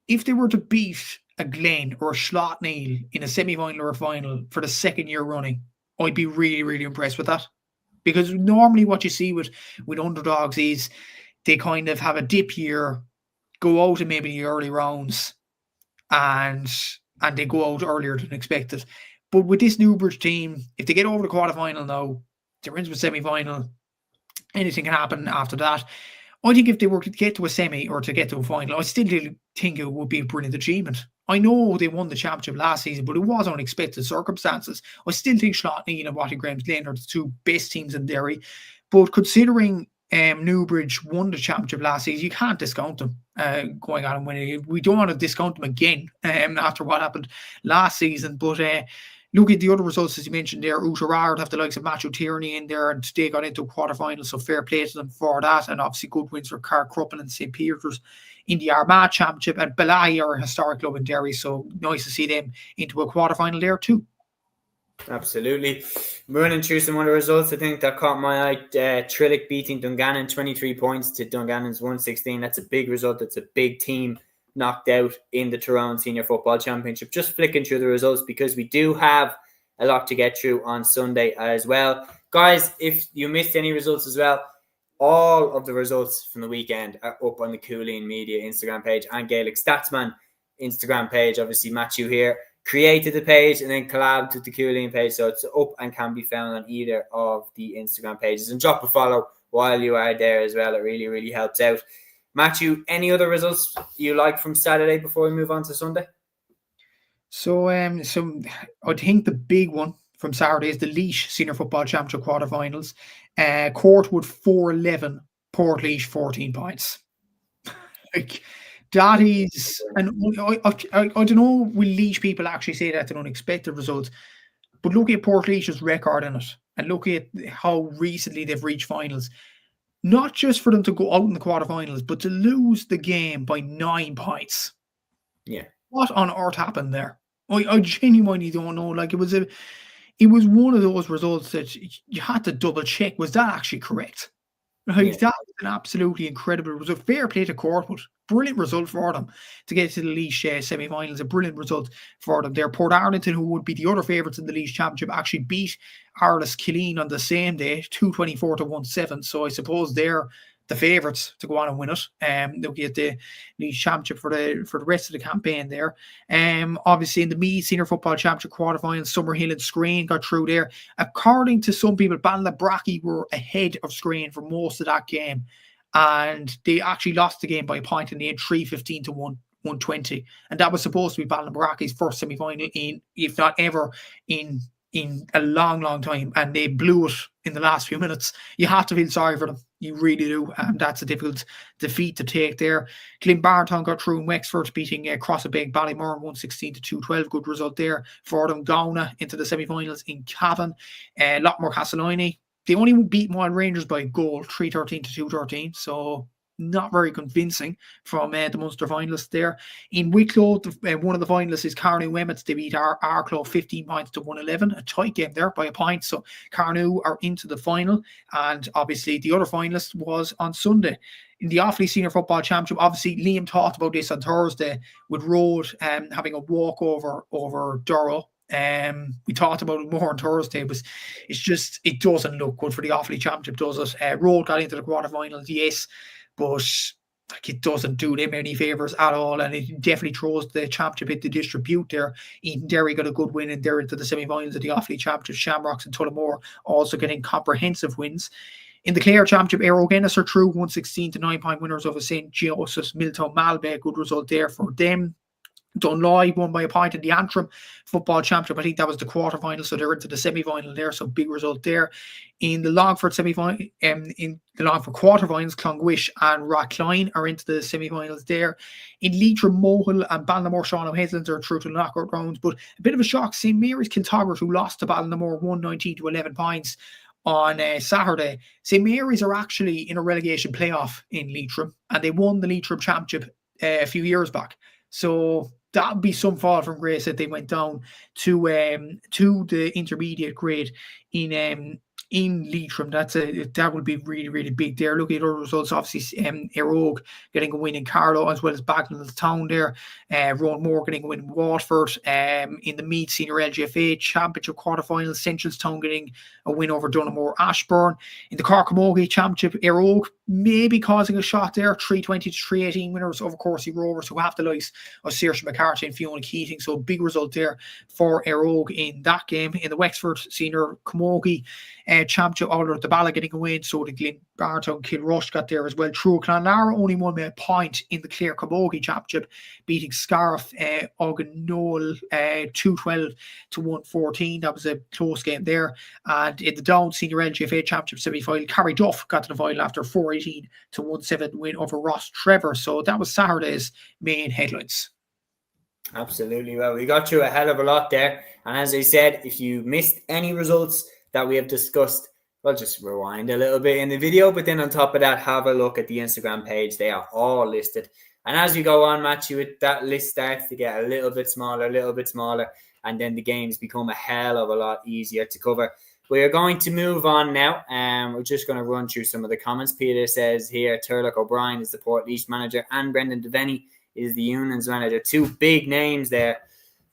if they were to beat a Glen or a Neil in a semi-final or a final for the second year running, I'd be really, really impressed with that. Because normally what you see with underdogs is they kind of have a dip year, go out in maybe the early rounds, and they go out earlier than expected. But with this Newbridge team, if they get over the quarterfinal now, they're into a semi-final, anything can happen after that. I think if they were to get to a semi or to get to a final, I still think it would be a brilliant achievement. I know they won the championship last season, but it was unexpected circumstances. I still think Neil and Watty Graham's Glen are the 2 best teams in Derry. But considering Newbridge won the championship last season, you can't discount them going on and winning it. We don't want to discount them again after what happened last season. But look at the other results, as you mentioned there. Oughterard have the likes of Matthew Tierney in there, and they got into a quarterfinal, so fair play to them for that. And obviously good wins for Carrickcruppen and St. Peter's in the Armagh Championship. And Balahi are a historic club in Derry, so nice to see them into a quarterfinal there too. Absolutely. Running through some other results, I think that caught my eye. Trillick beating Dungannon 23 points to Dungannon's 116. That's a big result. It's a big team knocked out in the Tyrone Senior Football Championship. Just flicking through the results, because we do have a lot to get through on Sunday as well. Guys, if you missed any results as well, all of the results from the weekend are up on the Cúilín Media Instagram page and Gaelic Statsman Instagram page. Obviously, Matthew here created the page and then collabed with the Cúilín page, so it's up and can be found on either of the Instagram pages. And drop a follow while you are there as well. It really, really helps out. Matthew, any other results you like from Saturday before we move on to Sunday? So I think the big one from Saturday is the Laois Senior Football Championship quarterfinals. Courtwood 4-11, Port Laois 14 points. Like, that is, and I don't know, will Laois people actually say that's an unexpected result? But look at Port Laois's record in it, and look at how recently they've reached finals. Not just for them to go out in the quarterfinals, but to lose the game by 9 points. Yeah. What on earth happened there? I genuinely don't know. Like, it was one of those results that you had to double check. Was that actually correct? Like, that was an absolutely incredible result. Fair play to Courtwood. Brilliant result for them to get to the Laois semi-finals. A brilliant result for them there. Port Arlington, who would be the other favourites in the Laois Championship, actually beat Arles Cúilín on the same day, 224-17. So I suppose they're the favourites to go on and win it. They'll get the Laois Championship for the rest of the campaign there. Obviously in the Meath Senior Football Championship quarterfinals, Summerhill and Screen got through there. According to some people, Ballinlabrachy were ahead of Screen for most of that game, and they actually lost the game by a point in the end, 3-15 to 120. And that was supposed to be Ballinlabrachy's first semi-final in, if not ever, in a long, long time, and they blew it in the last few minutes. You have to feel sorry for them. You really do. That's a difficult defeat to take there. Glenbarton got through in Wexford, beating Crossabeg Ballymore 116-212. Good result there for them. Gowna into the semi-finals in Cavan. Lockmore Castleiney, they only beat Wild Rangers by a goal, 313-213. So not very convincing from the Munster finalists there. In Wicklow, one of the finalists is Carnew Emmets. They beat Arklow 15 points to 111. A tight game there by a point. So Carnew are into the final. And obviously the other finalist was on Sunday. In the Offaly Senior Football Championship, obviously Liam talked about this on Thursday with Road having a walkover over Durrow. We talked about it more on Thursday, but it doesn't look good for the Offaly Championship, does it? Road got into the quarterfinals, yes, but like, it doesn't do them any favours at all, and it definitely throws the championship into distribute there. Eton Derry got a good win, and they're into the semi-finals of the Offaly Championship. Shamrocks and Tullamore also getting comprehensive wins. In the Clare Championship, Aero Guinness are through 116 to 9-point winners over St. Joseph's Milltown Malbay. Good result there for them. Dunloy won by a point in the Antrim Football Championship. I think that was the quarterfinal, so they're into the semi-final there. So big result there. In the Longford semi-final, in the Longford quarterfinals, Clongwish and Rathcline are into the semi-finals there. In Leitrim, Mohill and Ballinamore, Sean O'Haslins are through to the knockout rounds. But a bit of a shock, St. Mary's Kiltogger, who lost to Ballinamore 119 to 11 points on Saturday. St. Mary's are actually in a relegation playoff in Leitrim, and they won the Leitrim Championship a few years back. So that would be some fall from grace that they went down to the intermediate grade in Leitrim. That would be really, really big there. Looking at other results, obviously Erogue getting a win in Carlow, as well as Bagnallstown there. Rowan Moore getting a win in Waterford. In the Meath Senior LGFA Championship quarterfinals, Centralstown getting a win over Donaghmore Ashbourne. In the Cork Camogie Championship, Erogue maybe causing a shot there, 320 to 318 winners over Corsey Rovers, who have the likes of Saoirse McCarthy and Fiona Keating. So big result there for Erogue in that game. In the Wexford Senior Camogie Championship, Alder the Balla getting a win, so did Glenbarton. Kilrush got there as well. True Clonlara only won by a point in the Clare Camogie Championship, beating Scariff Oganole 212 to 114. That was a close game there. And in the Down Senior LGFA Championship semi-final, Carrie Duff got to the final after 418 to 1-7 win over Ross Trevor. So that was Saturday's main headlines. Absolutely. Well, we got through a hell of a lot there. And as I said, if you missed any results that we have discussed, well, just rewind a little bit in the video. But then on top of that, have a look at the Instagram page. They are all listed. And as we go on, Matthew, that list starts to get a little bit smaller. And then the games become a hell of a lot easier to cover. We are going to move on now. We're just going to run through some of the comments. Peter says here, Turlock O'Brien is the Port Laois manager and Brendan Devaney is the Unions manager. Two big names there.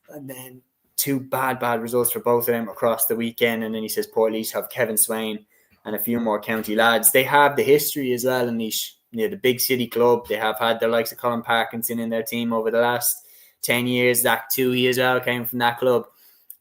And then two bad results for both of them across the weekend. And then he says Portlaoise have Kevin Swain and a few more county lads. They have the history as well, and the big city club. They have had the likes of Colin Parkinson in their team over the last 10 years. Zach Toohey as well came from that club.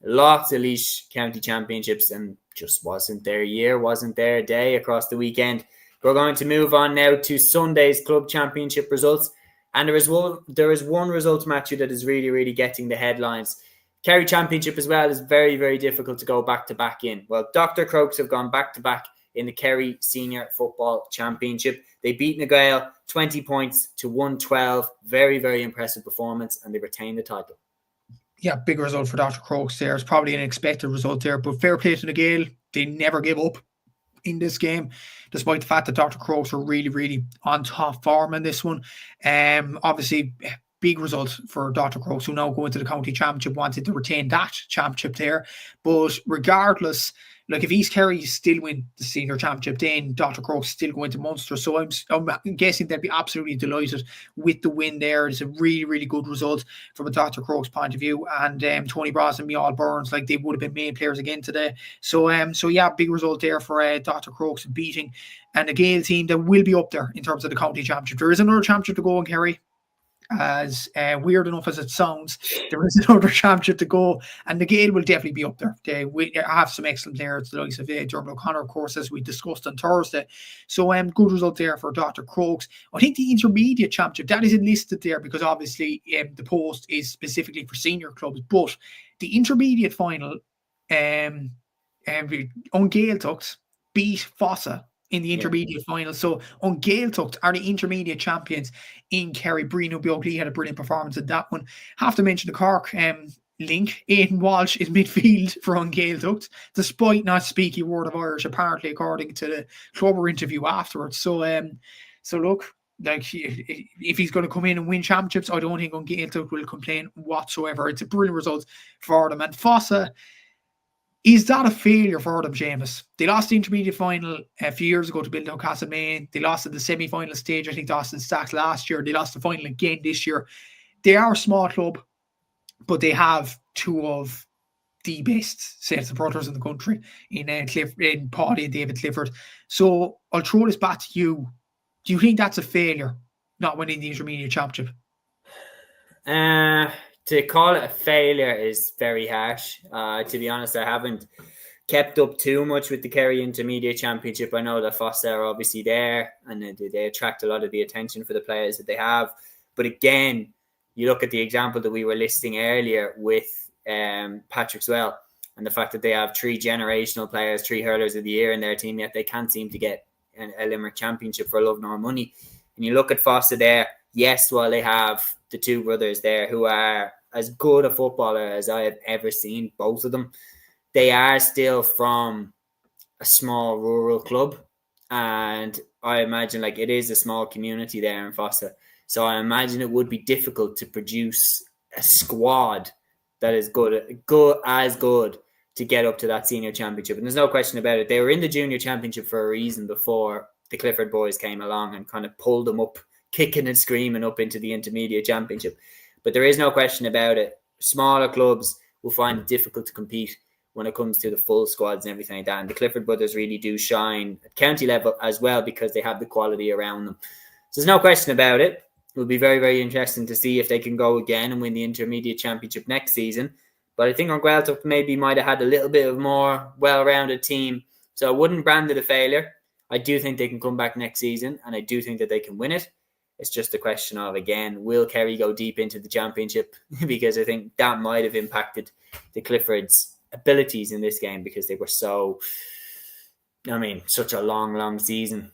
Lots of Laois county championships, and just wasn't their year, wasn't their day across the weekend. We're going to move on now to Sunday's club championship results. And there is one result, Matthew, that is really, really getting the headlines. Kerry Championship as well is very, very difficult to go back-to-back in. Well, Dr. Crokes have gone back-to-back in the Kerry Senior Football Championship. They beat Nagale 20 points to 112. Very, very impressive performance, and they retained the title. Yeah, big result for Dr. Crokes there. It's probably an expected result there, but fair play to Nagale. They never give up in this game, despite the fact that Dr. Crokes are really, really on top form in this one. Obviously, big result for Dr. Crokes, who now go into the county championship, wanted to retain that championship there. But regardless, like if East Kerry still win the senior championship, then Dr. Crokes still go into Munster. So I'm guessing they'd be absolutely delighted with the win there. It's a really, really good result from a Dr. Crokes point of view. And Tony Bros and Miall Burns, like they would have been main players again today. So yeah, big result there for Dr. Crokes beating and a Gale team that will be up there in terms of the county championship. There is another championship to go in Kerry. As weird enough as it sounds, there is another championship to go, and the Gale will definitely be up there. They have some excellent players, the likes of Dermot O'Connor, of course, as we discussed on Thursday. So good result there for Dr. Crokes. I think the intermediate championship, that isn't listed there because obviously the post is specifically for senior clubs, but the intermediate final, Gaeltacht beat Fossa in the intermediate final. So Gaeltacht are the intermediate champions in Kerry. Brino Beogley had a brilliant performance in that one. Have to mention the Cork link. Aidan Walsh is midfield for Gaeltacht, despite not speaking a word of Irish, apparently, according to the Clubber interview afterwards. So look, like if he's going to come in and win championships, I don't think Gaeltacht will complain whatsoever. It's a brilliant result for them. And Fossa, is that a failure for them, Séamus? They lost the intermediate final a few years ago to Bildown Castlemaine. They lost at the semi-final stage, I think, to Austin Stacks last year. They lost the final again this year. They are a small club, but they have two of the best sets of brothers in the country in Paddy and David Clifford. So I'll throw this back to you. Do you think that's a failure, not winning the intermediate championship? To call it a failure is very harsh. To be honest, I haven't kept up too much with the Kerry Intermediate Championship. I know that Fossa are obviously there and they attract a lot of the attention for the players that they have. But again, you look at the example that we were listing earlier with Patrick Swell and the fact that they have three generational players, three hurlers of the year in their team, yet they can't seem to get a Limerick Championship for love nor money. And you look at Fossa there, yes, while they have the two brothers there who are as good a footballer as I have ever seen, both of them, they are still from a small rural club. And I imagine like it is a small community there in Fossa. So I imagine it would be difficult to produce a squad that is good to get up to that senior championship. And there's no question about it. They were in the junior championship for a reason before the Clifford boys came along and kind of pulled them up, kicking and screaming up into the intermediate championship. But there is no question about it. Smaller clubs will find it difficult to compete when it comes to the full squads and everything like that. And the Clifford brothers really do shine at county level as well because they have the quality around them. So there's no question about it. It will be very, very interesting to see if they can go again and win the intermediate championship next season. But I think Gaeltacht maybe might have had a little bit of more well-rounded team. So I wouldn't brand it a failure. I do think they can come back next season and I do think that they can win it. It's just a question of, again, will Kerry go deep into the championship? Because I think that might have impacted the Cliffords' abilities in this game because they were such a long season.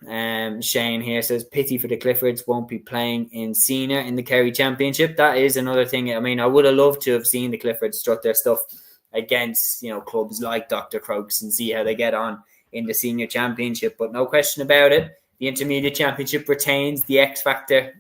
Shane here says, pity for the Cliffords won't be playing in senior in the Kerry Championship. That is another thing. I mean, I would have loved to have seen the Cliffords strut their stuff against, clubs like Dr. Crokes and see how they get on in the senior championship. But no question about it. The intermediate championship retains the X Factor,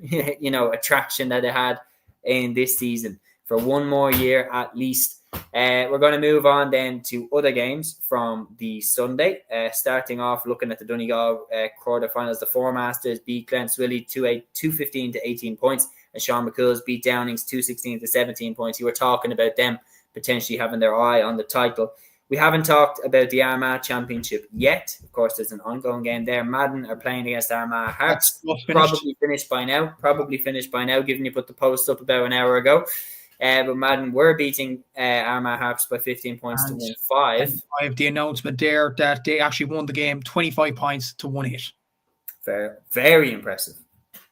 attraction that it had in this season for one more year at least. We're going to move on then to other games from the Sunday. Starting off looking at the Donegal quarterfinals, the Four Masters beat Glenswilly 215 to 18 points, and Sean McCool's beat Downings 216 to 17 points. You were talking about them potentially having their eye on the title. We haven't talked about the Armagh Championship yet. Of course, there's an ongoing game there. Madden are playing against Armagh Hearts. Probably finished by now, given you put the post up about an hour ago. But Madden were beating Armagh Hearts by 15 points to 1-5. I have the announcement there that they actually won the game 25 points to 1-8. Very impressive.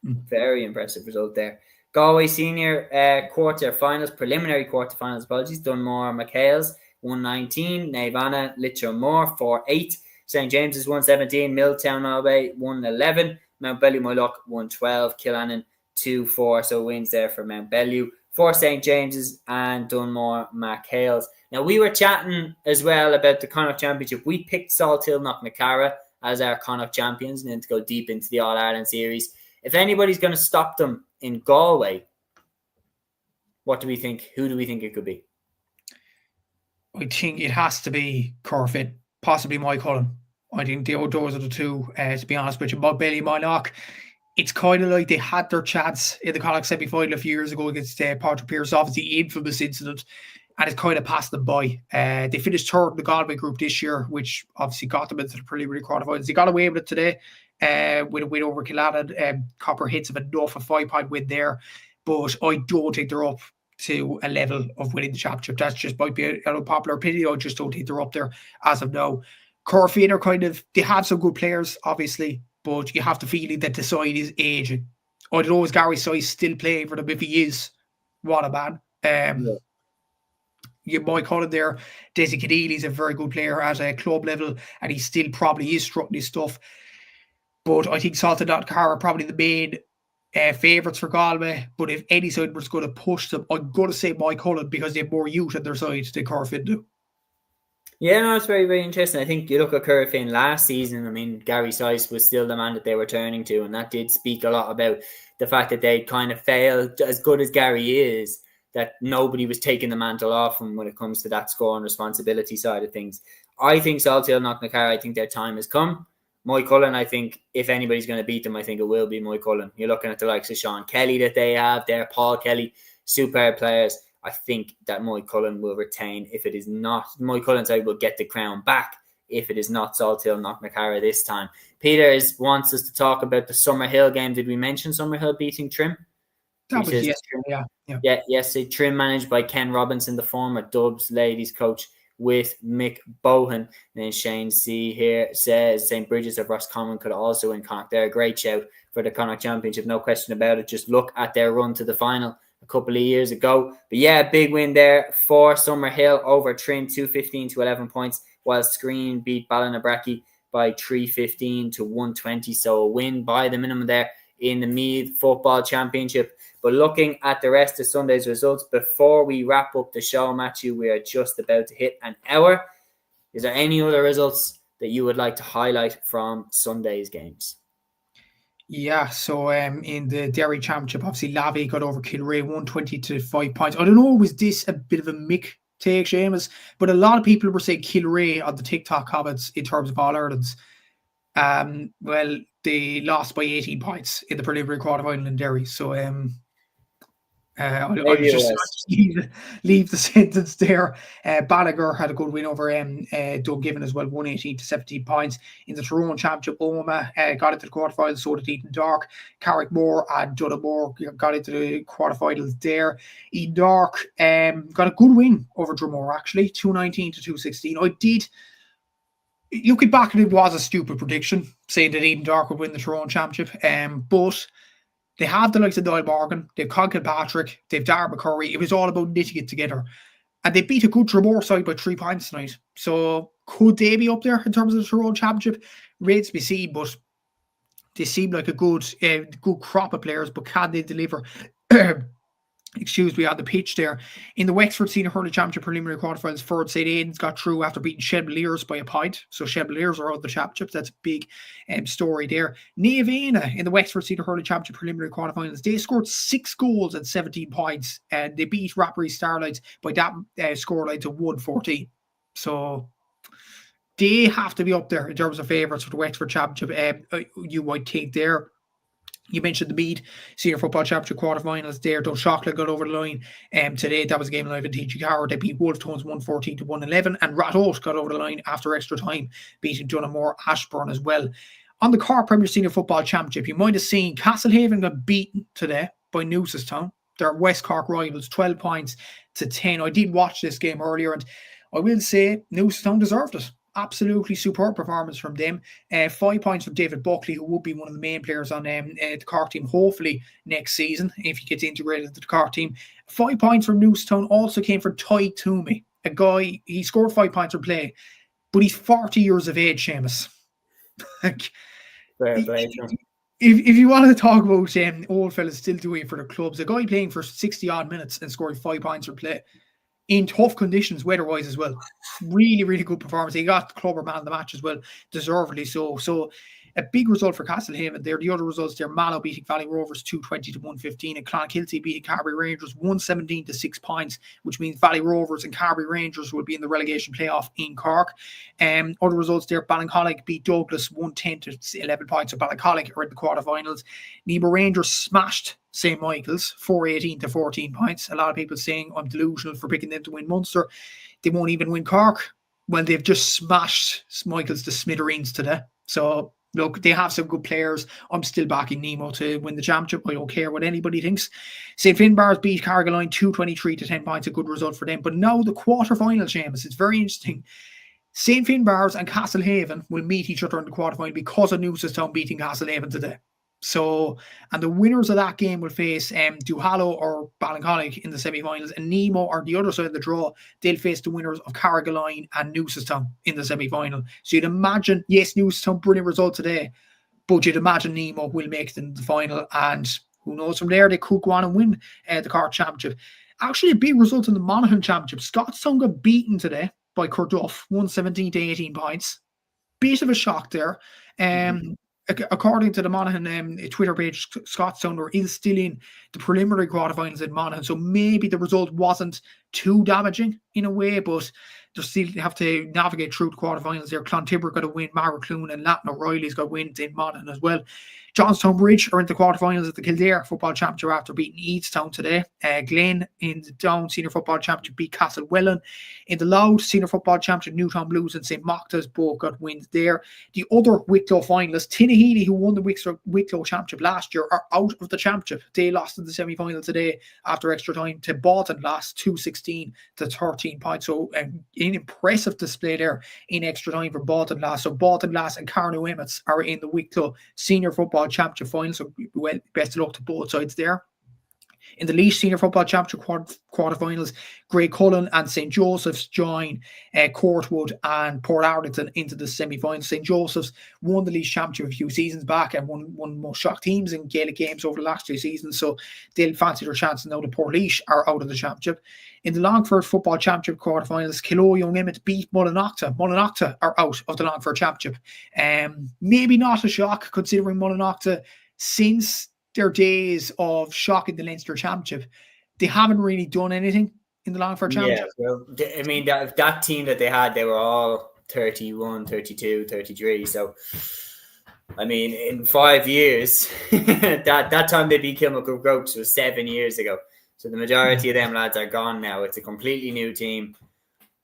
Very impressive result there. Galway Senior preliminary quarterfinals, Dunmore McHale's 119, Navanna Litcher-Moore 4-8, St. James's 117, Milltown Malbay 111, Mount Bellew Moyluck 112, Killannon 2-4, so wins there for Mount Bellew, for St. James's and Dunmore McHale's. Now we were chatting as well about the Connacht Championship. We picked Salthill Knocknacarra as our Connacht champions and then to go deep into the All-Ireland series. If anybody's going to stop them in Galway, what do we think? Who do we think it could be? I think it has to be Corfin, possibly Mike Cullen. I think those are the two, to be honest with you. Mount Bellew Moyluck, it's kind of like they had their chance in the Connacht semi-final a few years ago against Patrick Pearce, obviously the infamous incident, and it's kind of passed them by. They finished third in the Galway group this year, which obviously got them into the preliminary quarterfinals. They got away with it today with a win over Killannon. Copper hits of enough, a 5-point win there, but I don't think they're up to a level of winning the championship. That's just might be an unpopular opinion. I just don't think they're up there as of now. Corfin are they have some good players, obviously, but you have the feeling that the side is aging. I don't know, is Gary Size still playing for them? If he is, what a man. You Mike Cullen there, Desi Keneally's a very good player at a club level, and he still probably is strutting his stuff. But I think Salthill Knocknacarra are probably the main favourites for Galway, but if any side was going to push them, I'm going to say Mike Cullen because they have more youth on their side than Corfin do. Yeah, no, it's very, very interesting. I think you look at Corfin last season, I mean, Gary Sice was still the man that they were turning to, and that did speak a lot about the fact that they kind of failed, as good as Gary is, that nobody was taking the mantle off him when it comes to that score and responsibility side of things. I think Salthill Knocknacarra, I think their time has come. Mike Cullen, I think if anybody's going to beat them, I think it will be Mike Cullen. You're looking at the likes of Sean Kelly that they have there, Paul Kelly, superb players. I think that Mike Cullen will retain. If it is not, Mike Cullen's side will get the crown back if it is not Salthill Knocknacarra this time. Peter wants us to talk about the Summerhill game. Did we mention Summerhill beating Trim? That was yesterday, yeah. Yes, Trim managed by Ken Robinson, the former Dubs ladies coach, with Mick Bohan. And then Shane C here says St. Bridget's of Roscommon could also win Connacht. They're a great shout for the Connacht Championship, no question about it. Just look at their run to the final a couple of years ago. But yeah, big win there for Summerhill over Trim, 215 to 11 points, while Screen beat Ballinabrackey by 315 to 120. So a win by the minimum there in the Meath Football Championship. But looking at the rest of Sunday's results, before we wrap up the show, Matthew, we are just about to hit an hour. Is there any other results that you would like to highlight from Sunday's games? Yeah, so in the Derry Championship, obviously Lavey got over Kilray 120 to 5 points. I don't know, was this a bit of a Mick take, Séamus? But a lot of people were saying Kilray on the TikTok comments in terms of All-Irelands. Well, they lost by 18 points in the preliminary quarterfinal in Derry. So I'll just leave the sentence there. Ballagher had a good win over Dungiven as well, 118 to 17 points. In the Tyrone Championship, Omagh got into the quarterfinals, so did Eden Dark. Carrickmore and Dunamore got into the quarterfinals there. Eden Dark got a good win over Drumore, actually, 219 to 216. Looking back, it was a stupid prediction, saying that Eden Dark would win the Tyrone Championship, but they have the likes of Niall Morgan, they've Con Kilpatrick, they've Darren McCurry. It was all about knitting it together. And they beat a good Drumore side by 3 points tonight. So could they be up there in terms of the Tyrone Championship? Remains to be seen, but they seem like a good crop of players, but can they deliver? Excuse me, on the pitch there. In the Wexford Senior Hurley Championship preliminary quarterfinals, Ford St. Aidan's got through after beating Shelbaliers by a point. So Shelbaliers are out the championship. That's a big story there. Neavena in the Wexford Senior Hurley Championship preliminary quarterfinals, they scored 6 goals and 17 points, and they beat Rapparee Starlights by that scoreline to 114. So they have to be up there in terms of favourites for the Wexford Championship. You might think there. You mentioned the Meath Senior Football Championship quarterfinals there. Dundalk got over the line today. That was a game live in TG Carroll. They beat Wolftones 114 to 111. And Ratoath got over the line after extra time, beating Dunamore Ashbourne as well. On the Cork Premier Senior Football Championship, you might have seen Castlehaven got beaten today by Newcestown. They're West Cork rivals, 12 points to 10. I did watch this game earlier, and I will say Newcestown deserved it. Absolutely superb performance from them. 5 points from David Buckley, who will be one of the main players on the Cork team, hopefully next season, if he gets integrated into the Cork team. 5 points from Newcestown also came from Ty Toomey, a guy, he scored 5 points per play, but he's 40 years of age, Séamus. If you want to talk about old fellas still doing it for the clubs, a guy playing for 60-odd minutes and scoring 5 points per play, in tough conditions, weather-wise as well. Really, really good performance. He got the clubber man of the match as well, deservedly so. So a big result for Castlehaven there. The other results there, Mallow beating Valley Rovers 220 to 115, and Clonakilty beating Carbery Rangers 117 to 6 points, which means Valley Rovers and Carbery Rangers will be in the relegation playoff in Cork. Other results there, Ballincollig beat Douglas 110 to 11 points. So Ballincollig are in the quarterfinals. Nemo Rangers smashed St. Michael's 418 to 14 points. A lot of people saying I'm delusional for picking them to win Munster. They won't even win Cork. Well, they've just smashed St. Michael's to smithereens today. So look, they have some good players. I'm still backing Nemo to win the championship. I don't care what anybody thinks. St. Finbarrs beat Carrigaline 223 to 10 points. A good result for them. But now the quarterfinal, Séamus, it's very interesting. St. Finbarrs and Castlehaven will meet each other in the quarterfinal because of Newcestown beating Castlehaven today. So, and the winners of that game will face Duhallow or Ballincollig in the semi-finals, and Nemo or the other side of the draw, they'll face the winners of Carrigaline and Newcestown in the semi-final. So you'd imagine, yes, Newcestown, brilliant result today, but you'd imagine Nemo will make it in the final, and who knows, from there they could go on and win the Cork Championship. Actually, a big result in the Monaghan Championship. Scottstown got beaten today by Carduff, 117 to 18 points. Bit of a shock there. According to the Monaghan Twitter page, Scottstown is still in the preliminary quarterfinals in Monaghan, so maybe the result wasn't too damaging in a way, but they still have to navigate through the quarterfinals there. Clontibber got a win, Marrocloon and Latin O'Reilly's got wins in Monaghan as well. Johnstown Bridge are in the quarterfinals at the Kildare Football Championship after beating Eadstown today. Glen in the Down Senior Football Championship beat Castlewellan. In the Louth Senior Football Championship, Newtown Blues and St. Mocta's both got wins there. The other Wicklow finalists, Tinahely, who won the Wicklow Championship last year, are out of the championship. They lost in the semi-final today after extra time to Bolton last 216 to 13 points. So an impressive display there in extra time for Bolton last. So Bolton last and Carnew Emmets are in the Wicklow Senior Football Championship final, so well, best of luck to both sides there. In the Laois Senior Football Championship quarterfinals, Grey Cullen and St. Joseph's join Courtwood and Port Arlington into the semi-finals. St. Joseph's won the Laois Championship a few seasons back and one of the most shocked teams in Gaelic games over the last 2 seasons, so they'll fancy their chances now. The Port Laois are out of the championship. In the Longford Football Championship quarterfinals, Kilo Young Emmett beat Mullinockta. Mullinockta are out of the Longford Championship. Maybe not a shock considering Mullinockta, since their days of shocking the Leinster Championship, they haven't really done anything in the Longford Championship. Yeah, well, I mean, that team that they had, they were all 31, 32, 33. So, I mean, in 5 years, that time they beat Kilmacud Crokes was 7 years ago. So the majority of them lads are gone now. It's a completely new team.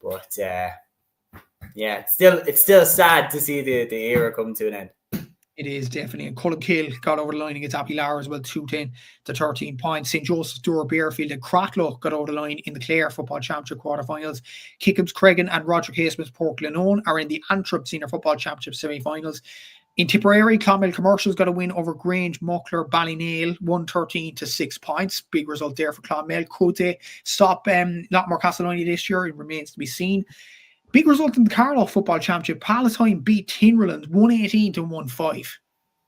But, yeah, it's still sad to see the era come to an end. It is definitely. And Cullenkill got over the line against Appylar as well, 210 to 13 points. St. Joseph's, Dura Bearfield and Cracklow got over the line in the Clare Football Championship quarterfinals. Kickham's Cregan and Roger Casema's Port Glenone are in the Antrim Senior Football Championship semi-finals. In Tipperary, Clonmel Commercial's got a win over Grange Muckler Ballynail, 113 to 6 points. Big result there for Clonmel. Could they stop Lockmore Castletowney this year? It remains to be seen. Big result in the Carlow Football Championship. Palatine beat Tinryland 118 to 1-5.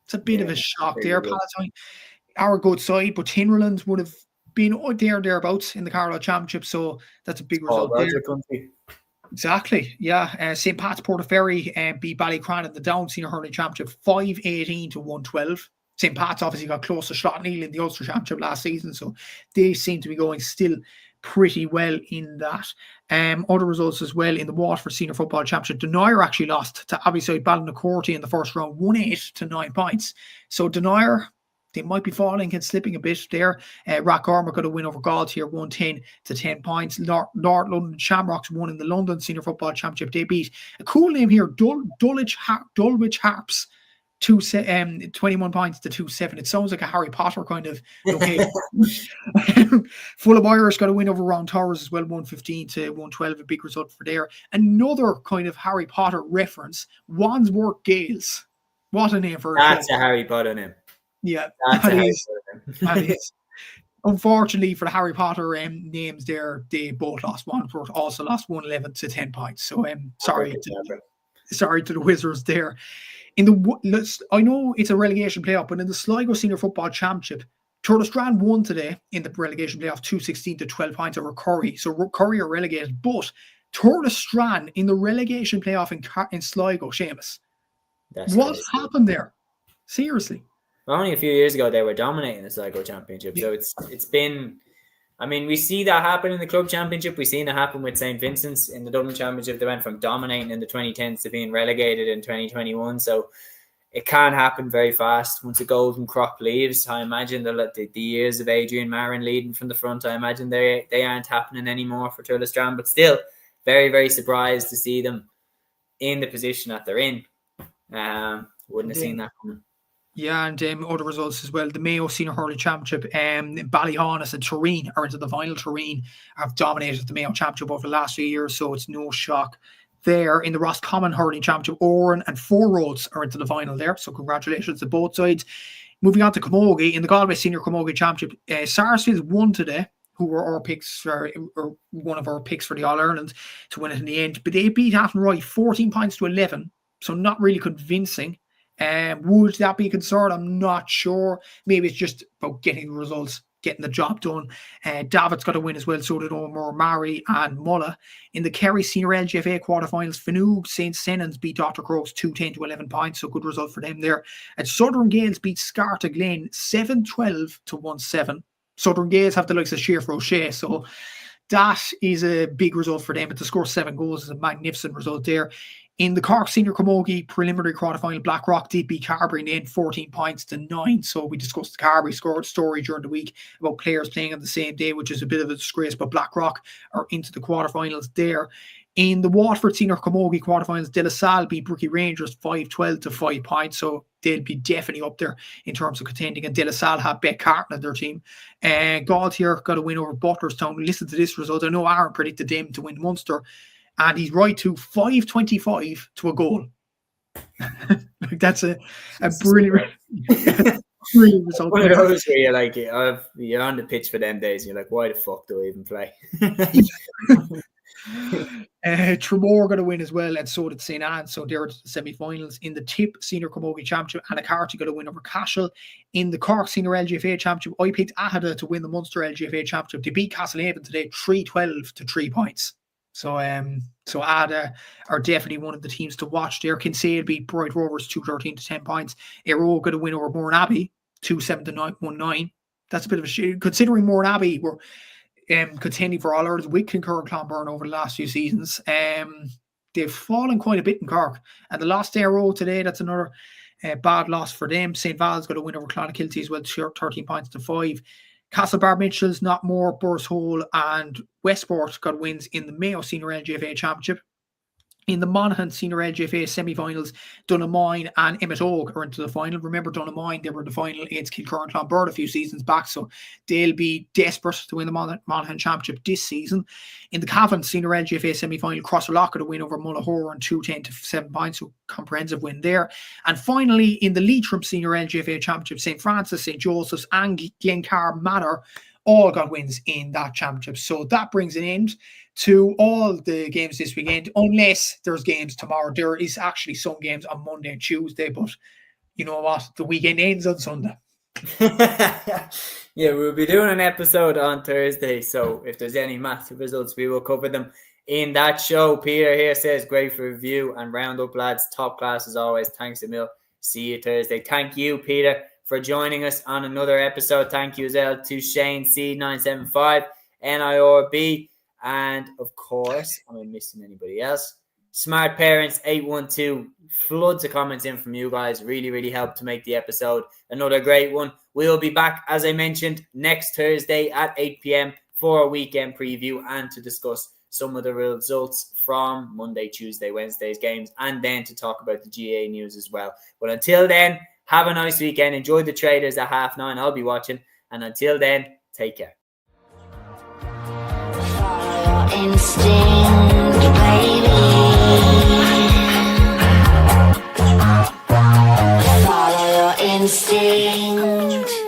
It's a bit of a shock there. Palatine are a good side, but Tinryland would have been thereabouts in the Carlow Championship, so that's a big result there. Exactly, yeah. St. Pat's Portaferry beat Ballycran in the Down Senior Hurling Championship 518 to 112. St. Pat's obviously got close to Shotneil in the Ulster Championship last season, so they seem to be going still pretty well in that. Other results as well in the Waterford Senior Football Championship. Denier actually lost to Abbeyside Ballinaccorty in the first round, 1-8 to 9 points. So Denier, They might be falling and slipping a bit there. Rathcormac got a win over Galls here, 110 to 10 points. North London Shamrocks won in the London Senior Football Championship. They beat a cool name here, Dulwich Harps. 21 points to 2-7. It sounds like a Harry Potter kind of location. Fulham Irish got a win over Round Towers as well, 115 to 112, a big result for there. Another kind of Harry Potter reference, Wandsworth Gales. What a name for That's a Harry Potter name. Yeah, that is. Unfortunately for the Harry Potter names there, they both lost. Wandsworth also lost 111 to 10 points. So sorry to the Wizards there. I know it's a relegation playoff, but in the Sligo Senior Football Championship, Turlestrand won today in the relegation playoff 216 to 12 points over Curry. So Curry are relegated, but Turlestrand in the relegation playoff in Sligo, Séamus. What happened there? Seriously. Only a few years ago they were dominating the Sligo Championship. So it's been, I mean, we see that happen in the club championship. We've seen it happen with St. Vincent's in the Dublin Championship. They went from dominating in the 2010s to being relegated in 2021. So it can happen very fast once a golden crop leaves. I imagine the years of Adrian Marin leading from the front, I imagine they aren't happening anymore for Turlestrand. But still, very, very surprised to see them in the position that they're in. Wouldn't have seen that coming. Yeah, and other results as well. The Mayo Senior Hurley Championship, Ballyhonus and Tureen are into the final. Tureen have dominated the Mayo Championship over the last few years, so it's no shock there. In the Roscommon Hurling Championship, Oran and Four Roads are into the final there, so congratulations to both sides. Moving on to Camogie, in the Galway Senior Camogie Championship, Sarsfields won today, who were our picks for, or one of our picks for the All-Ireland to win it in the end, but they beat Athenry 14 points to 11, so not really convincing. Would that be a concern? I'm not sure. Maybe it's just about getting the results, getting the job done. David's got a win as well, so did Omar Mari and Mulla. In the Kerry Senior LGFA quarterfinals, Finoog St. Senans beat Dr. Crokes 210 to 11 points, so good result for them there. And Southern Gales beat Scarta Glen 712 to 17. Southern Gales have the likes of Sheriff Roche, so that is a big result for them. But to score 7 goals is a magnificent result there. In the Cork Senior Camogie preliminary quarterfinal, Blackrock did beat Carbery in the end 14 points to 9. So we discussed the Carbery story during the week about players playing on the same day, which is a bit of a disgrace, but Blackrock are into the quarterfinals there. In the Waterford Senior Camogie quarterfinals, De La Salle beat Brookie Rangers 5-12 to 5 points. So they'll be definitely up there in terms of contending. And De La Salle have Beck Carton on their team. Gault here got a win over Butlerstown. Listen to this result. I know Aaron predicted them to win Munster. And he's right to 5.25 to a goal. That's a brilliant, brilliant result. One of those where you're like, you're on the pitch for them days. You're like, why the fuck do I even play? Tremor got a win as well, and so did St. Anne. So they're at the semi-finals. In the Tip Senior Camogie Championship, Anacarty got a win over Cashel. In the Cork Senior LGFA Championship, I picked Ahada to win the Munster LGFA Championship. They beat Castlehaven today 3-12 to 3 points. So Ada are definitely one of the teams to watch there. Kinsale beat Bright Rovers 213 to 10 points. Aero got a win over Mourne Abbey 2-7 to 19. That's a bit of a shit, considering Mourne Abbey were contending for All-Ireland with Kincur and Clonberne over the last few seasons. They've fallen quite a bit in Cork, and the loss to Aero today, that's another bad loss for them. St. Val's got a win over Clonakilty as well, 13 points to 5. Castlebar Mitchells, Knockmore, Burrs Hole, and Westport got wins in the Mayo Senior LGFA Championship. In the Monaghan Senior LGFA semi-finals, Donaghmoyne and Emmett Oak are into the final. Remember Donaghmoyne, they were in the final against Kilcurran and Clonberne a few seasons back, so they'll be desperate to win the Monaghan Championship this season. In the Cavan Senior LGFA semi-final, Crosserlock got a win over Mullahoran 210 to 7 points, so comprehensive win there. And finally, in the Leitrim Senior LGFA Championship, St. Francis, St. Joseph's and Glencar Manor all got wins in that championship. So that brings an end to all the games this weekend, unless there's games tomorrow. There is actually some games on Monday and Tuesday, but you know what? The weekend ends on Sunday. Yeah, we'll be doing an episode on Thursday, so if there's any massive results, we will cover them in that show. Peter here says, great for review and roundup, lads. Top class as always. Thanks a mil. See you Thursday. Thank you, Peter, for joining us on another episode. Thank you as well to Shane C975, NIRB, and of course, am I missing anybody else? Smart Parents 812. Floods of comments in from you guys. Really, really helped to make the episode another great one. We'll be back, as I mentioned, next Thursday at 8 p.m. for a weekend preview and to discuss some of the results from Monday, Tuesday, Wednesday's games, and then to talk about the GA news as well. But until then, have a nice weekend. Enjoy the Traders at 9:30. I'll be watching. And until then, take care. Follow your instinct, baby. Follow your instinct.